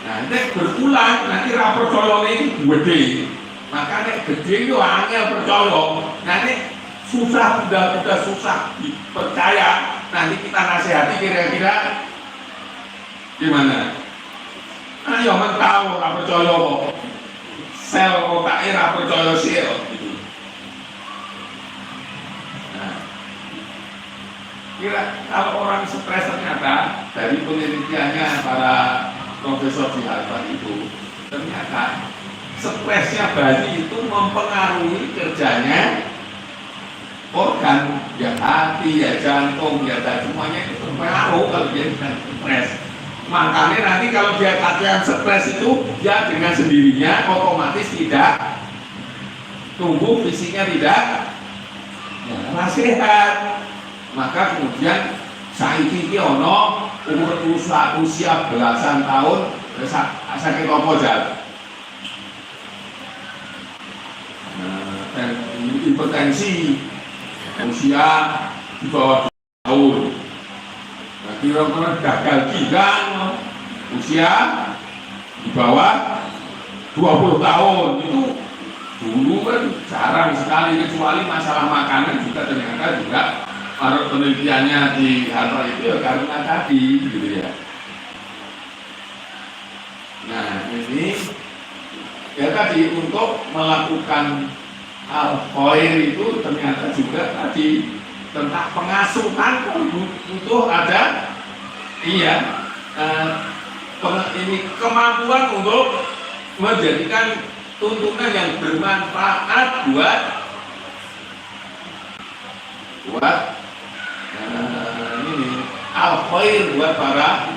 Nah, nek berulang nanti orang percaya ini gede. Maka nek gede itu angel percaya. Nah, nek susah udah susah dipercaya. Nanti kita nasihati kira-kira gimana? Ayo mentau orang percaya kok. Sel otaknya ra percaya sel gitu. Nah, kira kalau orang stres ternyata dari penelitiannya para profesor di Harvard itu, ternyata stresnya bayi itu mempengaruhi kerjanya organ, ya hati, ya jantung, ya semuanya itu berpengaruh kalau dia tidak stres. Makanya nanti kalau dia keadaan stres itu, dia dengan sendirinya otomatis tidak tumbuh fisiknya tidak sehat. Maka kemudian saiki iki ono usia belasan tahun sakit apa jan? Hipertensi usia di bawah 2 tahun. Nah, kira-kira gagal ginjal usia di bawah 20 tahun itu dulu kan jarang sekali, kecuali masalah makanan juga ternyata juga menurut penelitiannya di Harvard itu ya karena tadi gitu ya. Nah ini ya tadi untuk melakukan al-khair itu ternyata juga tadi tentang pengasuhan butuh ada ini kemampuan untuk menjadikan tuntunan yang bermanfaat buat ini al-khair buat para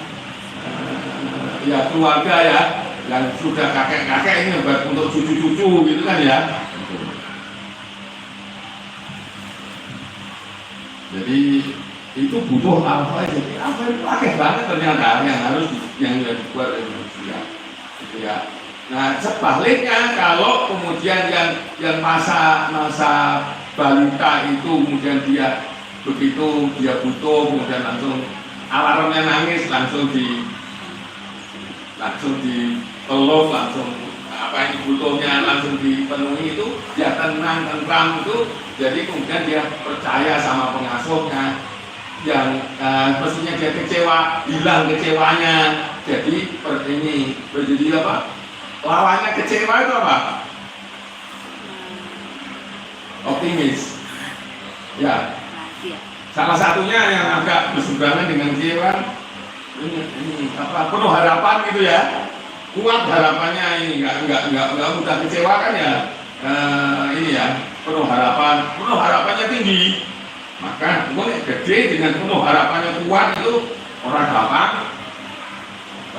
ya keluarga ya yang sudah kakek-kakek ini buat untuk cucu-cucu gitu kan ya. Jadi itu butuh apa? Jadi apa itu pakai banget ternyata yang harus yang dibuat oleh manusia. Gitu ya. Nah sebaliknya kalau kemudian yang masa balita itu kemudian dia begitu dia butuh kemudian langsung alarmnya nangis langsung dipeluk langsung apa yang butuhnya langsung dipenuhi itu dia tenang tentram itu. Jadi kemudian dia percaya sama pengasuhnya yang mestinya dia kecewa, hilang kecewanya. Jadi seperti ini, jadi apa? Lawannya kecewa itu apa? Optimis. Ya. Salah satunya yang agak berseberangan dengan kecewa ini apa? Penuh harapan gitu ya. Kuat harapannya ini, nggak mudah kecewa kan ya. Ini ya. Penuh harapannya tinggi, maka boleh gede dengan penuh harapannya kuat itu orang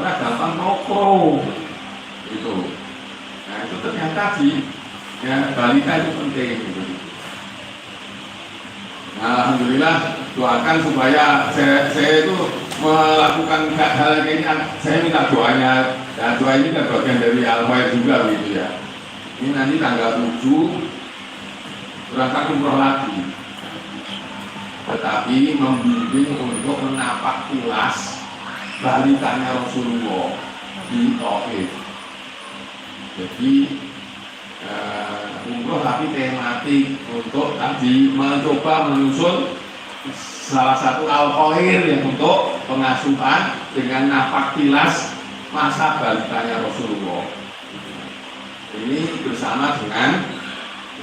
gampang nokro itu. Nah itu ternyata balita itu penting gitu. Nah, alhamdulillah doakan supaya saya itu melakukan hal ini. Saya minta doanya, dan doa ini kan bagian dari al-khair juga gitu ya. Ini nanti tanggal 7 berangkat umroh lagi, tetapi membimbing untuk menapak tilas balitanya Rasulullah di Taif. Jadi umroh tapi tematik untuk tadi mencoba menyusun salah satu al-khair yang untuk pengasuhan dengan napak tilas masa balitanya Rasulullah. Ini bersama dengan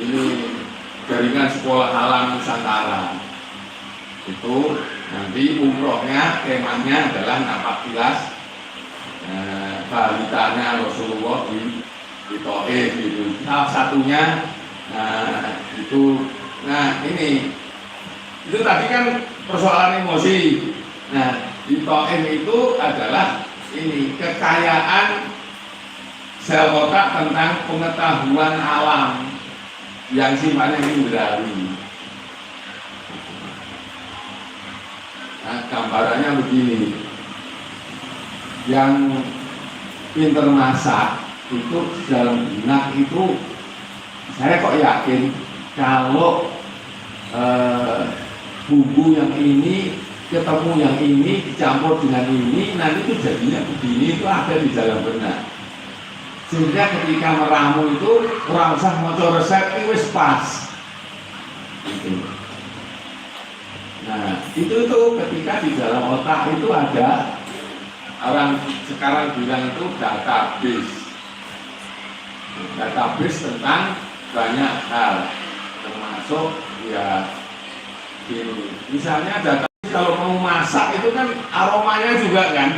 ini jaringan sekolah halal Nusantara. Itu nanti umrohnya temanya adalah napak tilas balitanya Rasulullah di Taif gitu. Salah satunya itu tadi kan persoalan emosi. Nah di Taif itu adalah ini kekayaan sel otak tentang pengetahuan alam yang sifatnya indrawi. Nah, gambarannya begini, yang pinter masak itu dalam benak itu, saya kok yakin kalau bumbu yang ini ketemu yang ini dicampur dengan ini, nanti itu jadinya begini, itu ada di dalam benak. Sehingga ketika meramu itu orang usah mau resep itu wis pas gitu. Nah itu ketika di dalam otak itu ada, orang sekarang bilang itu database tentang banyak hal, termasuk ya ini. Misalnya database kalau mau masak itu kan aromanya juga kan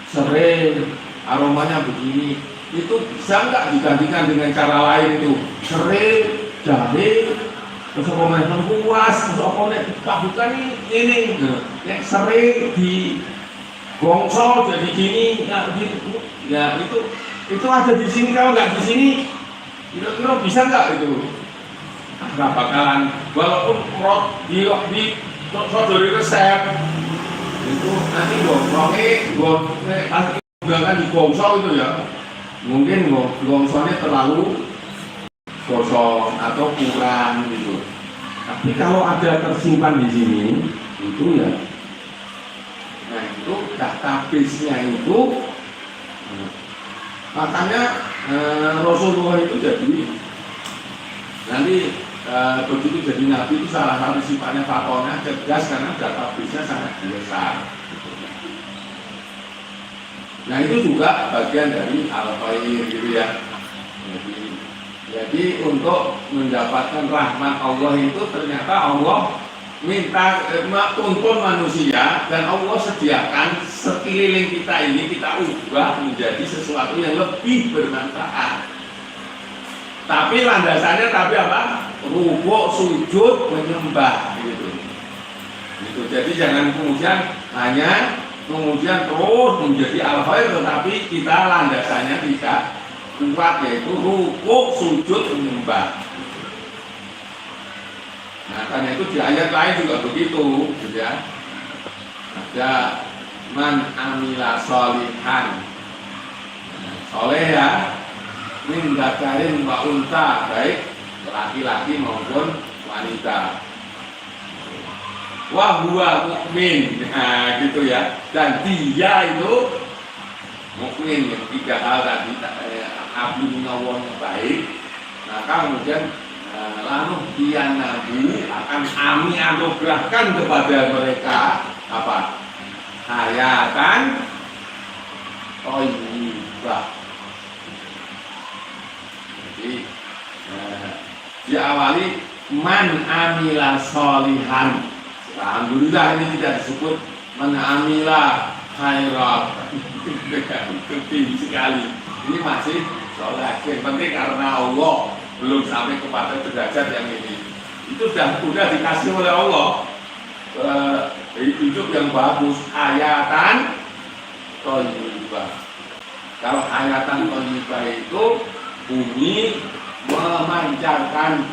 serai, aromanya begini, itu bisa nggak digantikan dengan cara lain itu? Serai, jahe, terus aromanya puas, terus aromanya bukan ini, yang serai di gongsol jadi gini, ya itu ada di sini, kalau nggak di sini, kira-kira bisa nggak itu? Nggak bakalan, walaupun di sodori resep itu nanti gongsolnya kan di gongsol itu ya, mungkin gongsolnya terlalu gosong atau kurang gitu. Tapi kalau ada tersimpan di sini itu ya, nah itu database-nya itu, makanya Rasulullah itu jadi nanti begitu jadi nabi itu salah satu sifatnya fatonnya cerdas karena database-nya sangat besar. Nah itu juga bagian dari al-khair gitu ya. Jadi untuk mendapatkan rahmat Allah itu ternyata Allah minta tuntun manusia, dan Allah sediakan sekeliling kita ini kita ubah menjadi sesuatu yang lebih bermanfaat. Tapi landasannya apa? Rukuk, sujud, menyembah gitu. Jadi jangan kemudian hanya terus menjadi al-khair, tetapi kita landasannya tidak kuat, yaitu rukuk, sujud, menyembah. Nah karena itu di ayat lain juga begitu, gitu ya. Ada man amila sholihan, soleh ya, min dzakarin wa unta, baik laki-laki maupun wanita. Wa huwa mukmin, nah gitu ya. Dan dia itu mukmin, yang tiga hal tadi, abdi minallahnya baik. Maka kemudian lalu dia nabi akan kami anugerahkan kepada mereka apa? Hayatan thayyibah. Jadi diawali man amila sholihan. Alhamdulillah ini tidak disebut man amila khairat. Tinggi sekali. Ini masih soleh. Yang penting karena Allah belum sampai kepada derajat yang ini. Itu sudah dikasih oleh Allah hidup yang bagus, hayatan thayyibah. Kalau hayatan thayyibah itu bumi memancarkan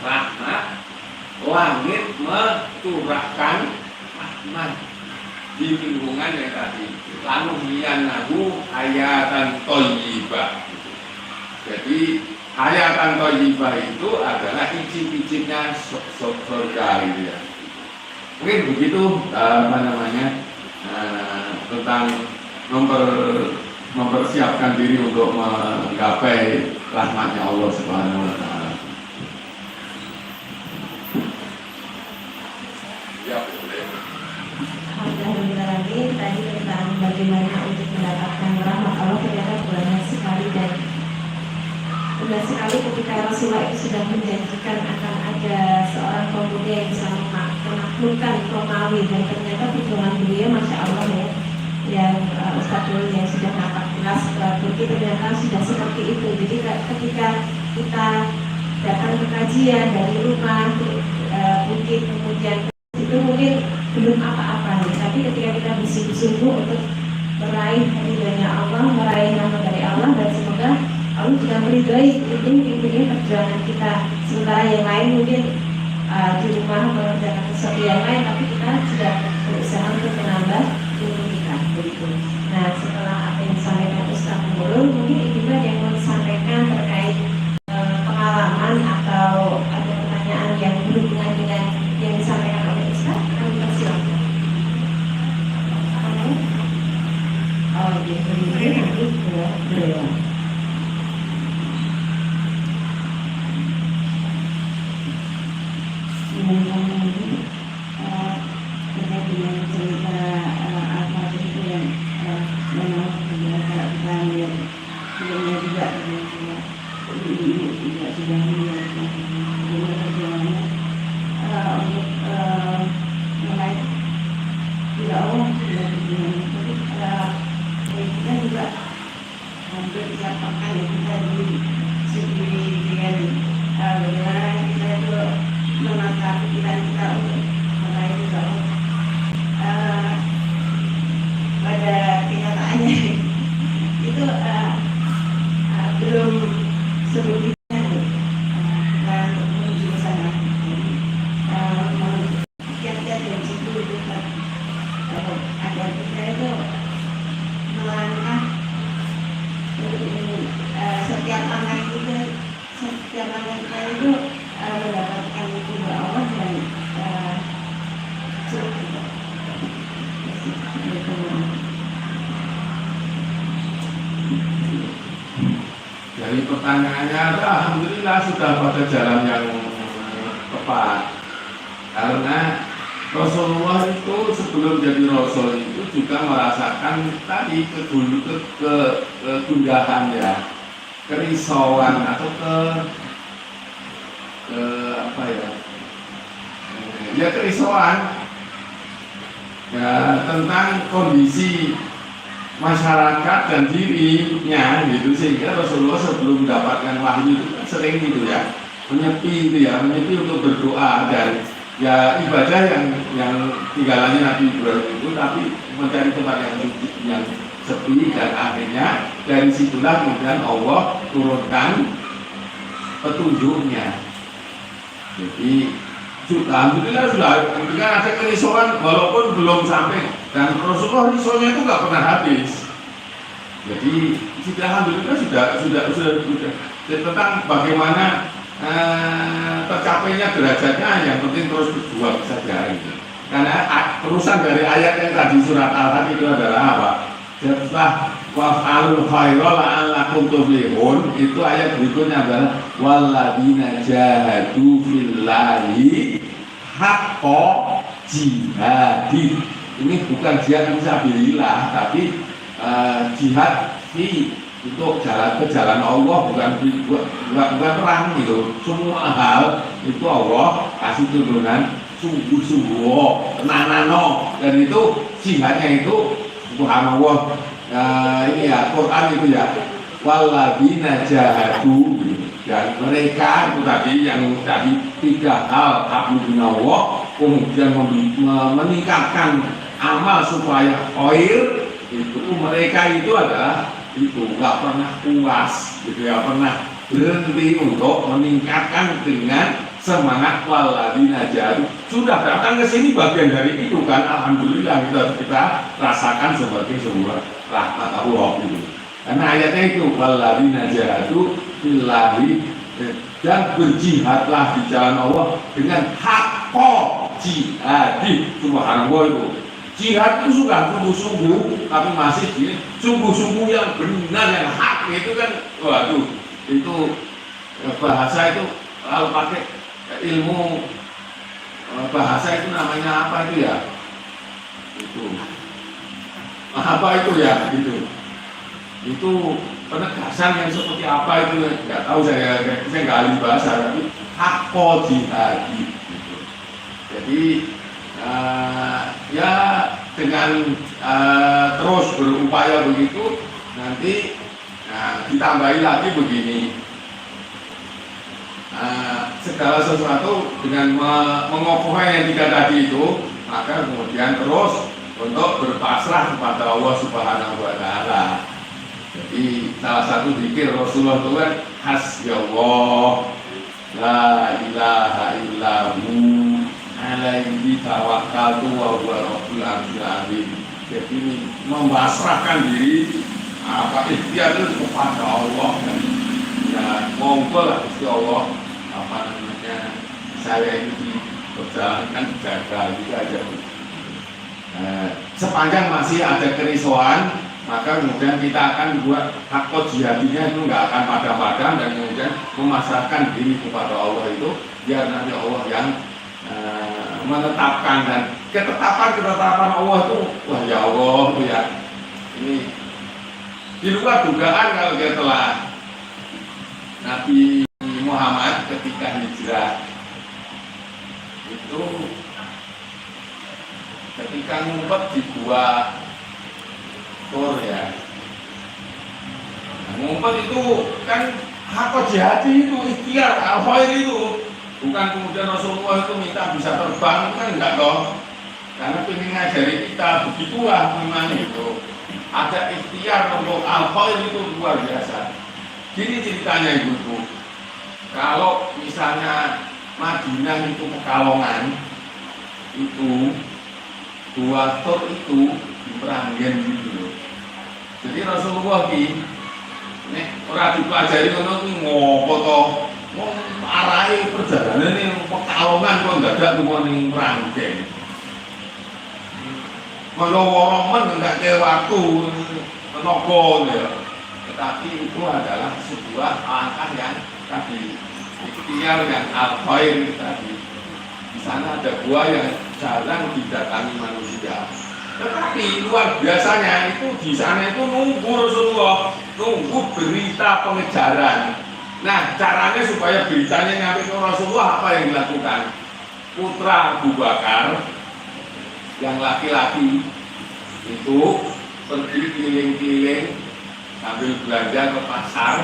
rahmat, langit mencurahkan rahmat di lingkungan yang tadi. Lalu hiyanahu hayatan thayyibah. Jadi hayatan thayyibah itu adalah icip-icipnya surga gitu ya. Mungkin begitu tentang mempersiapkan diri untuk menggapai rahmatnya Allah Subhanahu wa taala. Ya, boleh. Alhamdulillah, tadi tentang bagaimana untuk mendapatkan rahmat Allah ternyata banyak sekali, dan benar sekali ketika Rasulullah itu sudah menjanjikan akan ada seorang pemuda yang bisa menaklukkan Romawi, dan ternyata perjuangan beliau, masya Allah ya, yang Ustaz Dul yang sudah nampak kelas Turki ternyata sudah seperti itu. Jadi ketika kita datang ke kajian dari rumah bukit, kemudian itu mungkin belum apa-apa nih, tapi ketika kita bersungguh-sungguh untuk meraih ridhonya Allah, meraih nama dari Allah, dan semoga Allah juga meridhoi ini perjuangan kita. Sementara yang lain mungkin di rumah mengerjakan sesuatu yang lain, tapi kita sudah berusaha untuk menambah ilmu kita begitu. Nah setelah apa yang disampaikan Ustaz Nurul, mungkin juga yang mau disampaikan terkait pengalaman atau ada pertanyaan yang berhubungan dengan yang disampaikan oleh Ustaz, kami persilakan. Oh iya, nanti ke beliau. Terkait dengan cerita Al-Fatih itu yang memang sudah kita lihat sebelumnya juga, ibu juga sudah melihat bagaimana perjuangannya untuk meraih tidak Allah sudah berjuang. Jadi setiap pekan ya kita disediakan dengan bagaimana kita itu menata pikiran kita untuk meraih bahwa pada kenyataannya itu belum sebegitunya kita untuk menuju ke sana. Kiat-kiat dari situ itu agar kita itu melangkah setiap langkah kita itu mendapatkan ridho Allah dan surga. Dari pertanyaannya, alhamdulillah sudah pada jalan yang tepat. Karena Rasulullah itu sebelum jadi Rasul itu juga merasakan tadi kegundahan ya, kerisauan atau apa ya kerisauan ya tentang kondisi masyarakat dan dirinya gitu, sehingga Rasulullah sebelum mendapatkan wahyu itu kan sering gitu ya menyepi untuk berdoa dan ya ibadah yang tinggalannya Nabi Ibrahim itu, tapi mencari tempat yang suci, yang sepi, dan akhirnya dari situlah kemudian Allah turunkan petunjuknya. Jadi alhamdulillah sudah ketika ada kerisauan walaupun belum sampai, dan Rasulullah risaunya itu nggak pernah habis. Jadi alhamdulillah sudah tentang bagaimana tercapainya derajatnya, yang penting terus berjuang saja gitu. Karena terusan dari ayat yang tadi surat Al-Fatih itu adalah apa? Setelah waf'alul khaira la'allakum tuflihun, itu ayat berikutnya adalah walladzina jahadu fillahi haqqa jihadi. Ini bukan jihad fisabilillah, tapi jihad untuk ke jalan Allah, bukan perang gitu. Semua hal itu Allah kasih turunan sungguh-sungguh tenanano, dan itu jihadnya itu subhanallah. Ini ya Quran itu ya walladzina jahadu, dan mereka itu tadi yang tadi tiga hal hablumminallah, kemudian meningkatkan amal supaya khair, itu mereka itu adalah itu nggak pernah puas gitu ya, pernah berhenti untuk meningkatkan dengan semangat walladzina jahadu. Sudah datang ke sini bagian dari itu kan, alhamdulillah kita rasakan sebagai sebuah rahmat Allah gitu. Karena ayatnya itu walladzina jahadu fillahi, dan berjihadlah di jalan Allah dengan haqqa jihadi. Subhanallah, itu jihad itu sudah sungguh-sungguh, tapi masih sungguh-sungguh yang benar, yang hak itu kan, waduh, itu bahasa itu kalau pakai ilmu bahasa itu namanya apa itu ya? Itu apa itu ya? Itu penegasan yang seperti apa itu nggak tahu, saya nggak ahli bahasa, tapi haqqa jihadi gitu. Jadi ya dengan terus berupaya begitu, nanti ditambahi lagi begini, segala sesuatu dengan mengokohkan yang tiga tadi itu, maka kemudian terus untuk berpasrah kepada Allah Subhanahu wa Ta'ala. Jadi salah satu zikir Rasulullah itu kan hasbiyallah la ilaha illahu alaihi tawakkaltu wa huwa rabbul arsyil azim. Jadi membasrahkan diri, ikhtiar itu kepada Allah, dan ya monggo lah Gusti Allah, saya ini diperjalankan jaga gitu aja. Sepanjang masih ada kerisauan, maka kemudian kita akan buat haqqa jihadinya itu nggak akan padam-padam, dan kemudian memasrahkan diri kepada Allah itu, biar nanti Allah yang menetapkan, dan ketetapan Allah itu, wah ya Allah itu ya, ini di luar dugaan. Kalau kita telah Nabi Muhammad ketika hijrah itu, ketika ngumpet di gua Tur ya, umpet itu kan hak jihadi itu ikhtiar al-khair itu, bukan kemudian Rasulullah itu minta bisa terbang, kan enggak dong, karena pengen ngajari kita begitulah memang itu ada ikhtiar untuk al-khair itu luar biasa. Gini ceritanya ibuku, kalau misalnya Madinah itu Pekalongan itu dua tur itu diperanggen gitu loh. Jadi Rasulullah ini nek ora dipelajari ngono kuwi ngopo to? Wong arahe perjalanan ning Pekalongan kok dadak tuwa ning Meranggen. Menawa men enggak ke waktu tenaga ya. Tetapi itu adalah sebuah langkah yang tadi ikhtiar yang al-khair tadi. Di sana ada gua yang jarang didatangi manusia. Tetapi luar biasanya itu di sana itu nunggu Rasulullah, nunggu berita pengejaran. Nah, caranya supaya beritanya nyampe ke Rasulullah apa yang dilakukan? Putra Abu Bakar yang laki-laki itu pergi keliling-keliling sambil belanja ke pasar.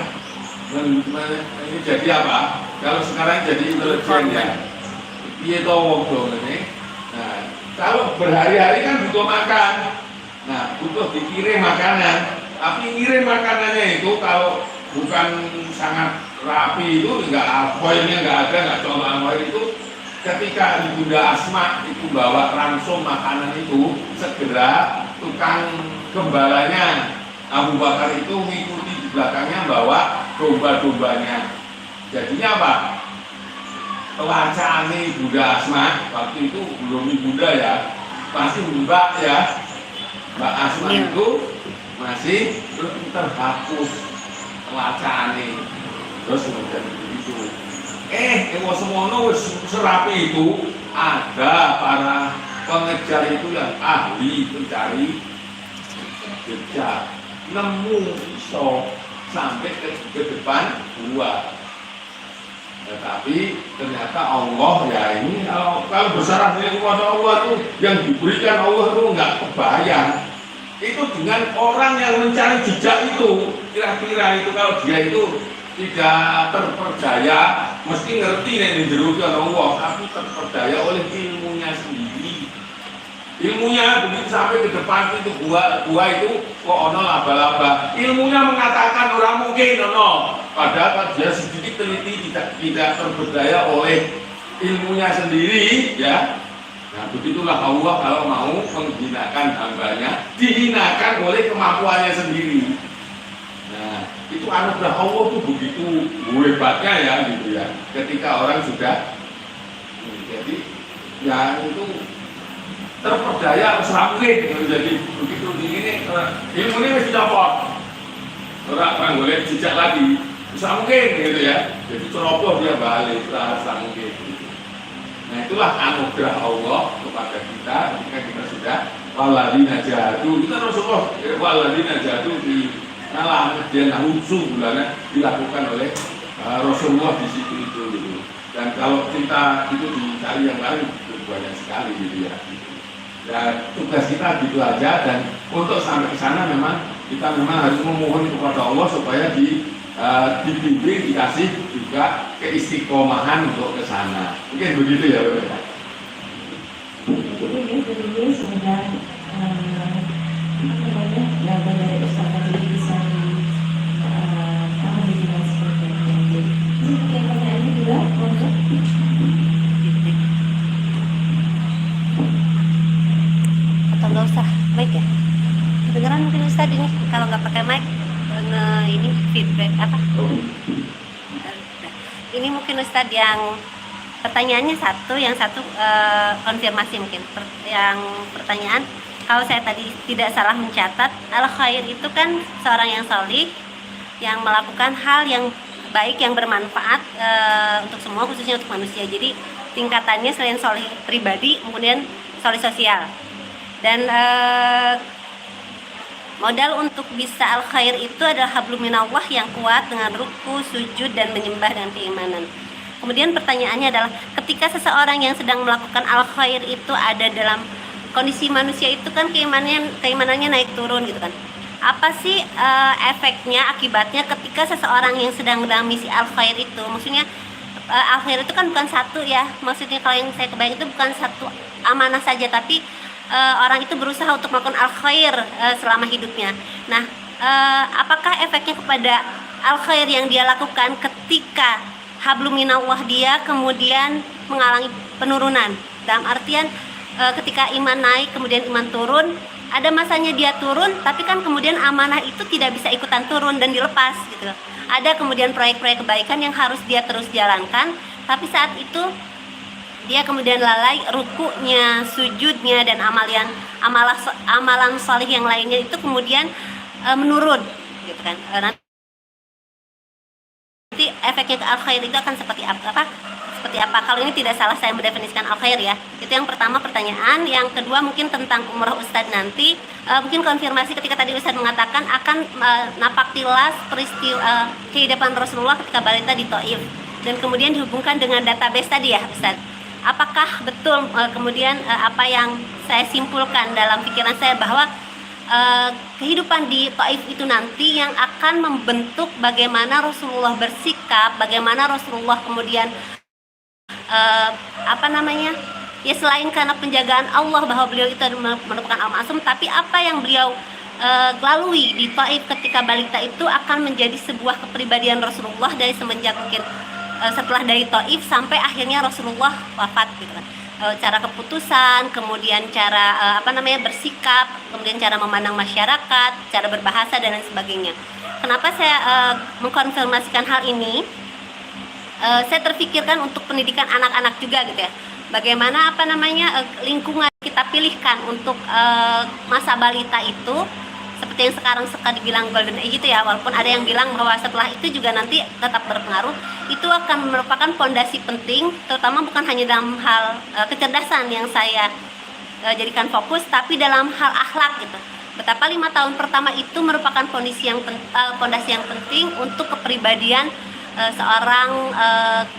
Ini jadi apa? Kalau sekarang jadi intelijen ya. Iya toh wong ini. Nah, kalau berhari-hari kan butuh makan, nah butuh dikirim makanan, tapi ngirim makanannya itu kalau bukan sangat rapi itu enggak alkoholnya enggak ada, enggak coba alkohol itu. Ketika Ibunda Asma itu bawa langsung makanan itu, segera tukang gembalanya Abu Bakar itu mengikuti di belakangnya bawa domba-dombanya. Jadinya apa? Pelacaan Ibunda Asma waktu itu belum Ibunda ya, masih Mbak ya, Mbak Asma itu masih terhapus pelacaan terus kemudian itu. Semono serapi itu ada para pengejar itu yang ahli mencari jejak, nemu iso sampai ke depan gua. Tetapi ternyata Allah ya ini kalau bersaraf kepada Allah itu yang diberikan Allah itu nggak kebayang. Itu dengan orang yang mencari jejak itu, kira-kira itu kalau dia itu tidak terperdaya, mesti ngerti nih dijerukan Allah, tapi terperdaya oleh ilmunya sendiri. Ilmunya begitu sampai ke depan itu gua itu kok ono laba-laba. Ilmunya mengatakan orang mungkin ono. Padahal dia sedikit teliti tidak terperdaya oleh ilmunya sendiri, ya. Nah begitulah Allah kalau mau menghinakan hambanya, dihinakan oleh kemampuannya sendiri. Nah itu anugerah Allah tuh begitu hebatnya ya gitu ya. Ketika orang sudah jadi ya itu terperdaya seramke jadi begitu ini ilmu ini mesti copot orang boleh jejak lagi bisa mungkin gitu ya, jadi ceroboh dia balik seramke gitu. Nah itulah anugerah Allah kepada kita ketika kita sudah waladina jahadu, kita Rasulullah waladina jahadu di nalah dan nahudzu bulannya dilakukan oleh Rasulullah di situ itu gitu. Dan kalau kita itu dicari yang lain banyak sekali gitu ya. Ya, tugas kita gitu aja, dan untuk sampai ke sana memang kita harus memohon kepada Allah supaya dibimbing, dikasih juga keistiqomahan untuk ke sana. Mungkin begitu ya, Bapak. Jadi ini sudah belajar dari Ustaz tadi bisa dipahami dengan seperti itu. Jadi pertanyaannya juga untuk Nggak usah mic ya, kedengeran mungkin Ustadz ini kalau nggak pakai mic ini feedback apa ini mungkin Ustadz yang pertanyaannya satu, yang satu konfirmasi mungkin yang pertanyaan kalau saya tadi tidak salah mencatat al-khair itu kan seorang yang salih yang melakukan hal yang baik yang bermanfaat untuk semua, khususnya untuk manusia. Jadi tingkatannya selain salih pribadi kemudian salih sosial. Dan modal untuk bisa al-khair itu adalah hablum minallah yang kuat dengan ruku, sujud, dan menyembah dengan keimanan. Kemudian pertanyaannya adalah ketika seseorang yang sedang melakukan al-khair itu ada dalam kondisi manusia itu kan keimanannya naik turun gitu kan. apa sih efeknya, akibatnya ketika seseorang yang sedang dalam misi al khair itu, maksudnya al khair itu kan bukan satu ya, maksudnya kalau yang saya kebayang itu bukan satu amanah saja, tapi orang itu berusaha untuk melakukan al khair selama hidupnya. Nah, apakah efeknya kepada al khair yang dia lakukan ketika hablum minallah dia kemudian mengalami penurunan, dalam artian ketika iman naik kemudian iman turun, ada masanya dia turun, tapi kan kemudian amanah itu tidak bisa ikutan turun dan dilepas gitu. Ada kemudian proyek-proyek kebaikan yang harus dia terus jalankan, tapi saat itu dia kemudian lalai, rukunya, sujudnya, dan amalan salih yang lainnya itu kemudian menurun gitu kan. Nanti efeknya ke al khair itu akan seperti apa? Kalau ini tidak salah saya mendefinisikan al khair ya. Itu yang pertama pertanyaan. Yang kedua mungkin tentang umrah Ustadz nanti, mungkin konfirmasi ketika tadi Ustadz mengatakan akan napaktilas peristiwa kehidupan Rasulullah ketika balita di Taif, dan kemudian dihubungkan dengan database tadi ya Ustadz. Apakah betul kemudian apa yang saya simpulkan dalam pikiran saya bahwa kehidupan di Taif itu nanti yang akan membentuk bagaimana Rasulullah bersikap, bagaimana Rasulullah kemudian ya selain karena penjagaan Allah bahwa beliau itu merupakan al-ma'sum, tapi apa yang beliau lalui di Taif ketika balita itu akan menjadi sebuah kepribadian Rasulullah dari semenjak mungkin setelah dari Taif sampai akhirnya Rasulullah wafat gitu kan. Cara keputusan, kemudian cara bersikap, kemudian cara memandang masyarakat, cara berbahasa dan lain sebagainya. Kenapa saya mengkonfirmasikan hal ini? Saya terpikirkan untuk pendidikan anak-anak juga gitu ya. Bagaimana lingkungan kita pilihkan untuk masa balita itu, seperti yang sekarang suka dibilang golden age gitu ya, walaupun ada yang bilang bahwa setelah itu juga nanti tetap berpengaruh. Itu akan merupakan fondasi penting, terutama bukan hanya dalam hal kecerdasan yang saya jadikan fokus, tapi dalam hal akhlak gitu. Betapa 5 tahun pertama itu merupakan fondasi yang penting untuk kepribadian seorang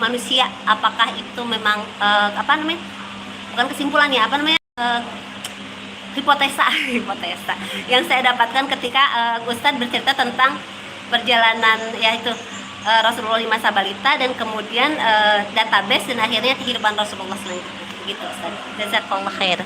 manusia. Apakah itu memang bukan kesimpulan ya, hipotesa yang saya dapatkan ketika Ustadz bercerita tentang perjalanan yaitu Rasulullah di masa balita, dan kemudian database dan akhirnya kehidupan Rasulullah selanjutnya. Begitu Ustadz. Jazakallah khair.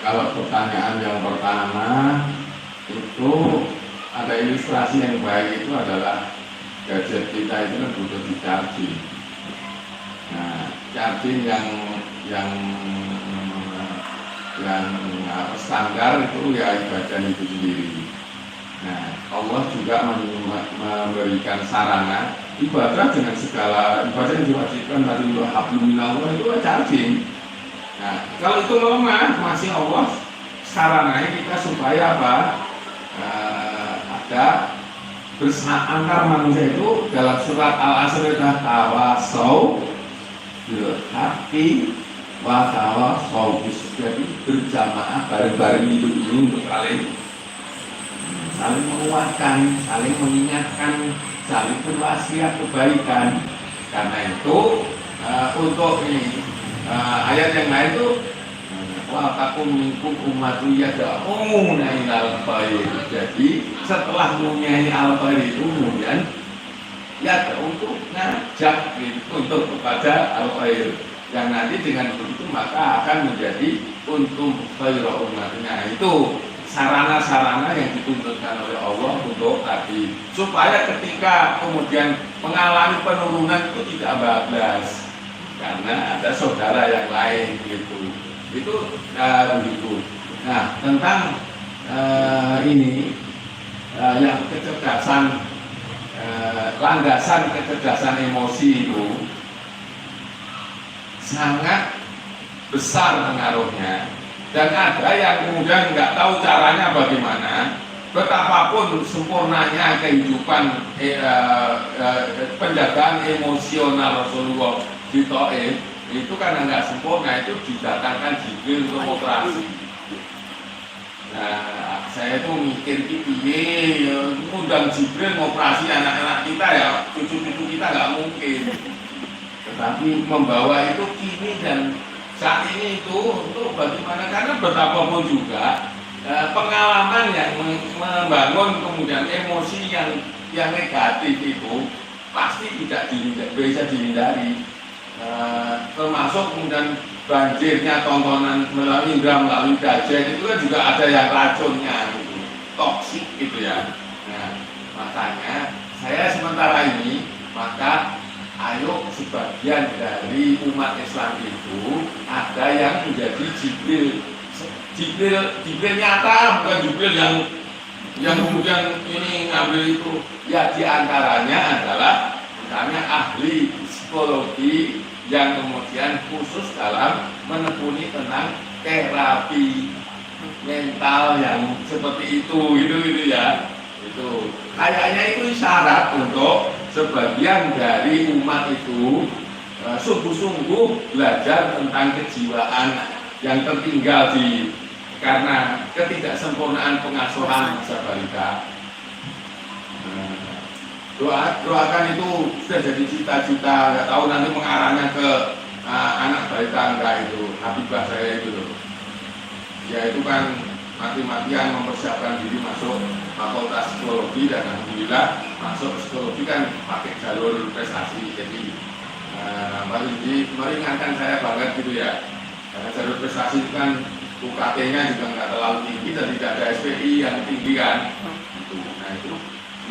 Kalau pertanyaan yang pertama itu ada ilustrasi yang baik, itu adalah gadget kita itu kan butuh di charging. Nah, charging yang standar itu ya ibadah itu sendiri. Nah, Allah juga memberikan sarana ibadah dengan segala ibadah yang diwajibkan dari hablum minallah itu charging. Nah, kalau itu lemah, masih Allah sarananya kita supaya ada antar manusia itu dalam surat Al-Asr tawasau bil haqqi wa tawasau bis sabr. Jadi berjamaah bareng-bareng hidup ini untuk saling menguatkan, saling mengingatkan, saling berwasiat kebaikan. Karena itu untuk ini ayat yang lain itu wa takum minkum ummatun yad'una ilal khair. Jadi setelah mempunyai al khair itu kemudian ya untuk ngajak untuk kepada al khair, yang nanti dengan begitu maka akan menjadi untung khairu ummatnya. Itu sarana-sarana yang dituntutkan oleh Allah untuk tadi, supaya ketika kemudian mengalami penurunan itu tidak bablas karena ada saudara yang lain gitu. Itu begitu. Nah, tentang ini yang kecerdasan, landasan kecerdasan emosi itu sangat besar pengaruhnya, dan ada yang kemudian nggak tahu caranya bagaimana. Betapapun sempurnanya kehidupan penjagaan emosional Rasulullah di Taif itu karena nggak sempurna, itu didatangkan Jibril untuk operasi. Nah, saya tuh mikir piye ya ngundang Jibril ngoperasi anak-anak kita ya, cucu-cucu kita nggak mungkin. Tetapi membawa itu kini dan saat ini itu untuk bagaimana, karena betapapun juga pengalaman yang membangun kemudian emosi yang negatif itu pasti tidak bisa dihindari. Termasuk kemudian banjirnya tontonan melalui indra, melalui gadget itu kan juga ada yang racunnya gitu, toksik gitu ya. Nah, makanya saya sementara ini maka ayo sebagian dari umat Islam itu ada yang menjadi Jibril nyata, bukan Jibril yang kemudian ini ngambil itu. Ya diantaranya adalah misalnya ahli psikologi yang kemudian khusus dalam menekuni tentang terapi mental yang seperti itu gitu ya. Itu kayaknya itu syarat untuk sebagian dari umat itu sungguh-sungguh belajar tentang kejiwaan yang tertinggal karena ketidaksempurnaan pengasuhan masa balita. Doakan itu sudah jadi cita-cita, nggak tahu nanti mengarahnya ke anak balita enggak itu, habibah saya itu loh. Ya itu kan mati-matian mempersiapkan diri masuk fakultas psikologi, dan alhamdulillah masuk psikologi kan pakai jalur prestasi. Jadi meringankan saya banget gitu ya, karena jalur prestasi itu kan UKT-nya juga nggak terlalu tinggi dan tidak ada SPI yang tinggi kan.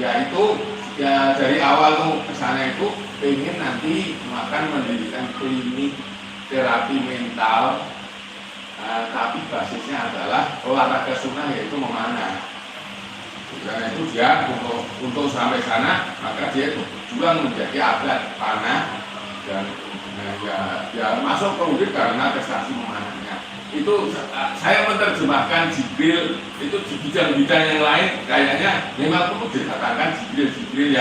Nah itu ya dari awal tuh kesana itu pengen nanti akan mendirikan klinik terapi mental, tapi basisnya adalah olahraga sunnah, yaitu memanah. Karena itu dia untuk sampai sana maka dia berjuang menjadi atlet panah, dan ya masuk ke UIN karena prestasi memanahnya. Itu saya menerjemahkan Jibril itu di bidang-bidang yang lain kayaknya memang perlu dikatakan Jibril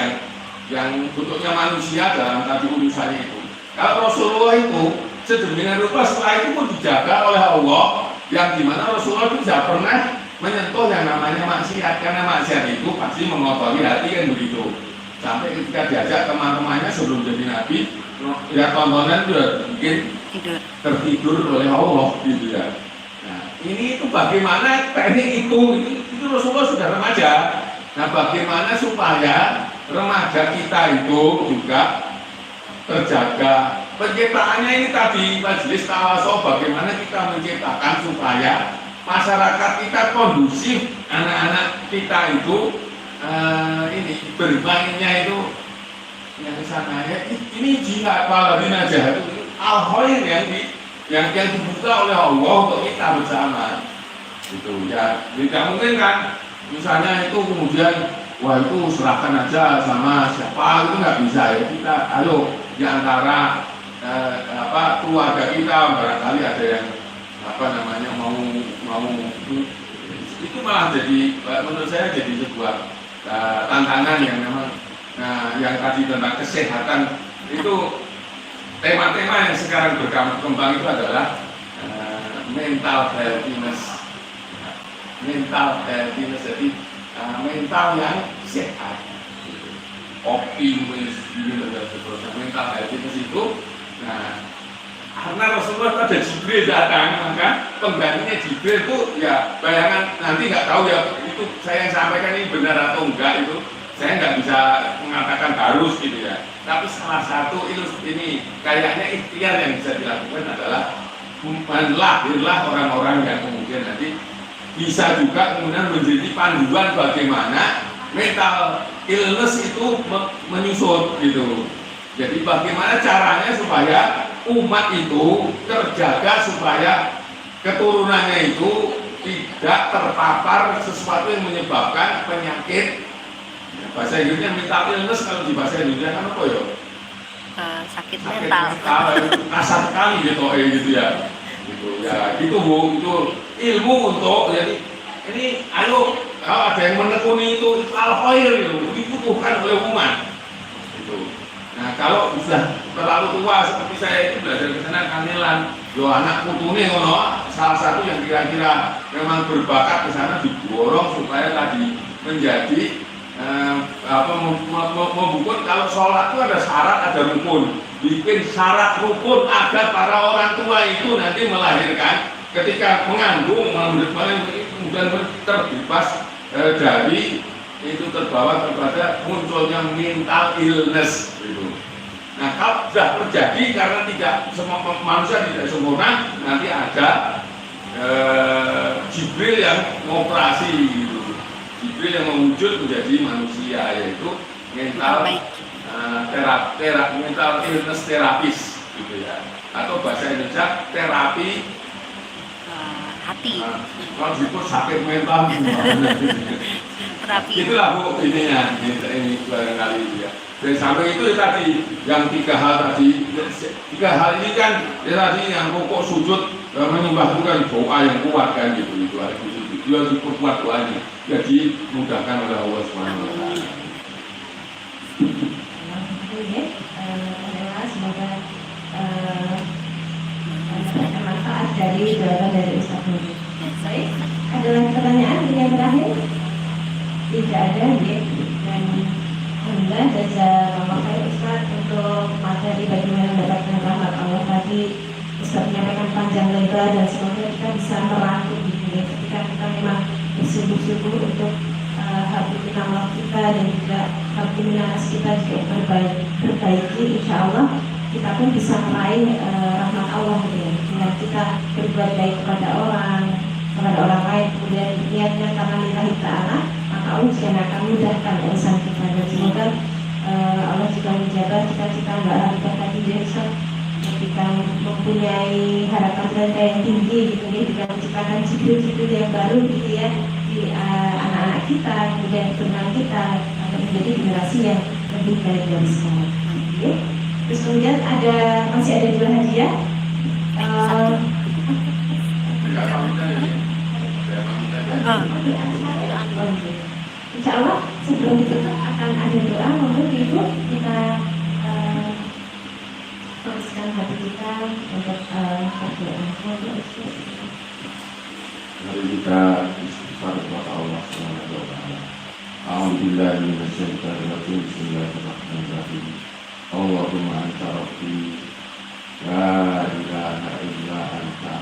yang bentuknya manusia dalam tadi urusannya itu. Kalau Rasulullah itu sedemikian rupa setelah itu pun dijaga oleh Allah, yang dimana Rasulullah itu tidak pernah menyentuh yang namanya maksiat, karena maksiat itu pasti mengotori hati kan begitu. Sampai ketika diajak teman-temannya sebelum jadi nabi, ya tontonan itu mungkin tertidur oleh Allah gitu ya. Nah ini itu bagaimana teknik itu Rasulullah sudah remaja. Nah bagaimana supaya remaja kita itu juga terjaga. Penciptaannya ini tadi majelis tawasoh, bagaimana kita menciptakan supaya masyarakat kita kondusif, anak-anak kita itu ini bermainnya itu yang sana ya, ini jihad waladina jahad itu al-khair yang dibuka oleh Allah untuk kita bersama. Itu ya tidak mungkin kan misalnya itu kemudian wah itu serahkan aja sama siapa, itu nggak bisa ya. Kita ayo di antara keluarga kita barangkali ada yang mau itu malah jadi menurut saya jadi sebuah tantangan yang memang yang tadi tentang kesehatan itu tema-tema yang sekarang berkembang itu adalah mental healthiness, jadi mental yang sehat, optimis gitu dan seterusnya. Mental healthiness itu karena Rasulullah ada Jibril datang, maka penggantinya Jibril itu ya bayangan nanti nggak tahu ya, itu saya yang sampaikan ini benar atau enggak, itu saya nggak bisa mengatakan harus gitu ya. Tapi salah satu ini kayaknya ikhtiar yang bisa dilakukan adalah lahirlah orang-orang yang kemudian nanti bisa juga kemudian menjadi panduan bagaimana mental illness itu menyusut gitu. Jadi bagaimana caranya supaya umat itu terjaga supaya keturunannya itu tidak terpapar sesuatu yang menyebabkan penyakit. Bahasa Inggrisnya mental illness, kalau di bahasa Indonesia kan apa ya? Sakit mental. Kasar sekali gitu ya. Gitu ya, gitu Bu, itu ilmu untuk jadi ini ayo kalau ada yang menekuni itu al-khair itu dibutuhkan oleh umat. Gitu. Nah, kalau sudah terlalu tua seperti saya itu belajar ke sana kangelan. Lo anak putune ngono, salah satu yang kira-kira memang berbakat ke sana didorong supaya tadi menjadi membukun. Kalau sholat itu ada syarat, ada rukun. Bikin syarat rukun agar para orang tua itu nanti melahirkan ketika mengandung, kemudian terbebas dari itu, terbawa kepada munculnya mental illness gitu. Nah, kalau sudah terjadi karena tidak semua manusia tidak sempurna, nanti ada Jibril yang mengoperasi gitu. Jibril yang mewujud menjadi manusia, yaitu mental mental illness terapis gitu ya, atau bahasa Indonesia terapi hati. Kalau disebut sakit mental Terapi. itulah Bu ininya, ini barangkali ya. Dan sampai itu ya tadi yang tiga hal ini kan ya tadi yang rukuk sujud menyembah itu kan doa yang kuat kan gitu, itu harus diperkuat doanya, jadi mudahkan oleh Allah Subhanahu Wa Taala. Semoga mendapatkan manfaat dari jawaban dari Ustaz Nuri. Baik, ada lagi pertanyaan yang terakhir? Tidak ada, ya. Dan alhamdulillah jazakallahu khair Ustaz untuk materi bagaimana mendapatkan rahmat Allah tadi. Ustaz menyampaikan panjang lebar dan semoga kita bisa merangkum gitu ya, ketika kita memang bersungguh-sungguh untuk hati Allah kita dan juga hati minas kita juga perbaiki, insya Allah kita pun bisa meraih rahmat Allah ya. Dengan kita berbuat baik kepada orang lain, kemudian niatnya karena lillahi ta'ala, maka Allah juga akan mudahkan urusan kita. Dan semoga Allah juga menjaga cita-cita Mbak Rambah tadi dia bisa ketika mempunyai harapan yang tinggi gitu ya, dengan menciptakan jibril-jibril yang baru gitu ya di anak-anak kita, kemudian keturunan kita akan menjadi generasi yang lebih baik dari sekarang. Okay. Terus kemudian masih ada 2 hadiah. Insya Allah sebelum itu akan ada doa, mohon Ibu kita teruskan hati kita untuk berdoa. Mari kita istighfar kepada Allah Subhanahu Wa Taala. A'udzubillahi minasyaitonir rajim. Bismillahirrahmanirrahim. Allahumma anta rabbi la ilaha illa anta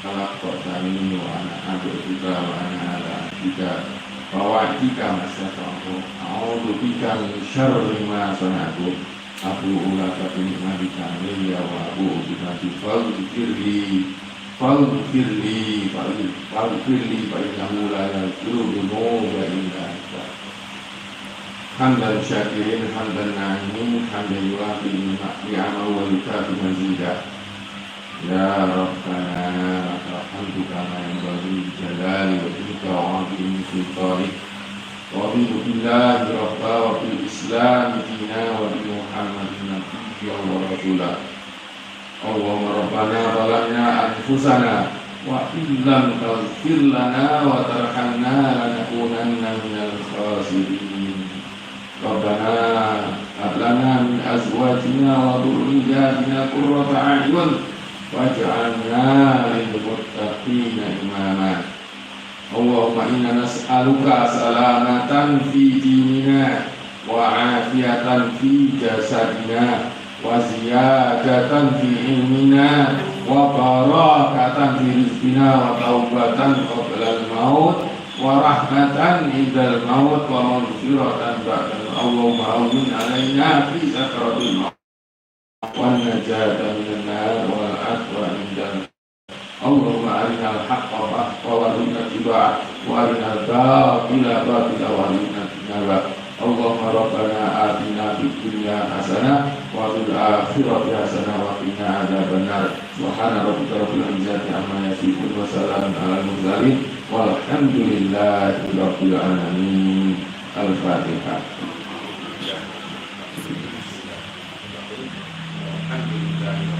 khalaqtani wa ana abduka wa ana ala ahdika wa wa'dika mastata'tu. A'udzu bika min syarri ma sana'tu. Abu'u laka bi ni'matika 'alayya wa abu'u bi dzambika faghfirli fa innahu la yaghfiru dzunuba illa anta. Hamdan syakirin, hamdan na'imin, hamdan yuafi ni'amahu wa yukafi mazidah. Ya Rabbana lakal hamdu kama yanbaghi li jalali wajhika wa 'azimi sultanik. Raditu billahi rabba wa bil Islam dina wa bi Muhammadin nabiyyan wa rasulah. Allahumma rabbana zalamna anfusana wa illam taghfir lana wa tarhamna lanakunanna minal khasirin. Rabbana hab lana min azwajina wa dhurriyyatina qurrata a'yun waj'alna lil muttaqina imama. Allahumma inna nas'aluka salamatan fi dinina wa afiyatan fi jasadina wa ziyadatan fi ilmina wa barakatan fi rizqina wa taubatan qabla al-maut wa rahmatan indal maut wa maghfiratan ba'dal. Allahumma awwin alaina fi sakratil maut wa najata minan nar wal afwa indal. Allahumma arinal haqqa haqqa warina tiba'ah wa arinal batila batila warina tinabah. Allahumma rabbana atina fid dunya hasanah wa fil akhirati hasanah wa qina adzabannar. Subhana rabbika rabbil izzati amma yasifun wa salamun alal mursalin walhamdulillahi rabbil alamin. Al-Fatihah. Alhamdulillah.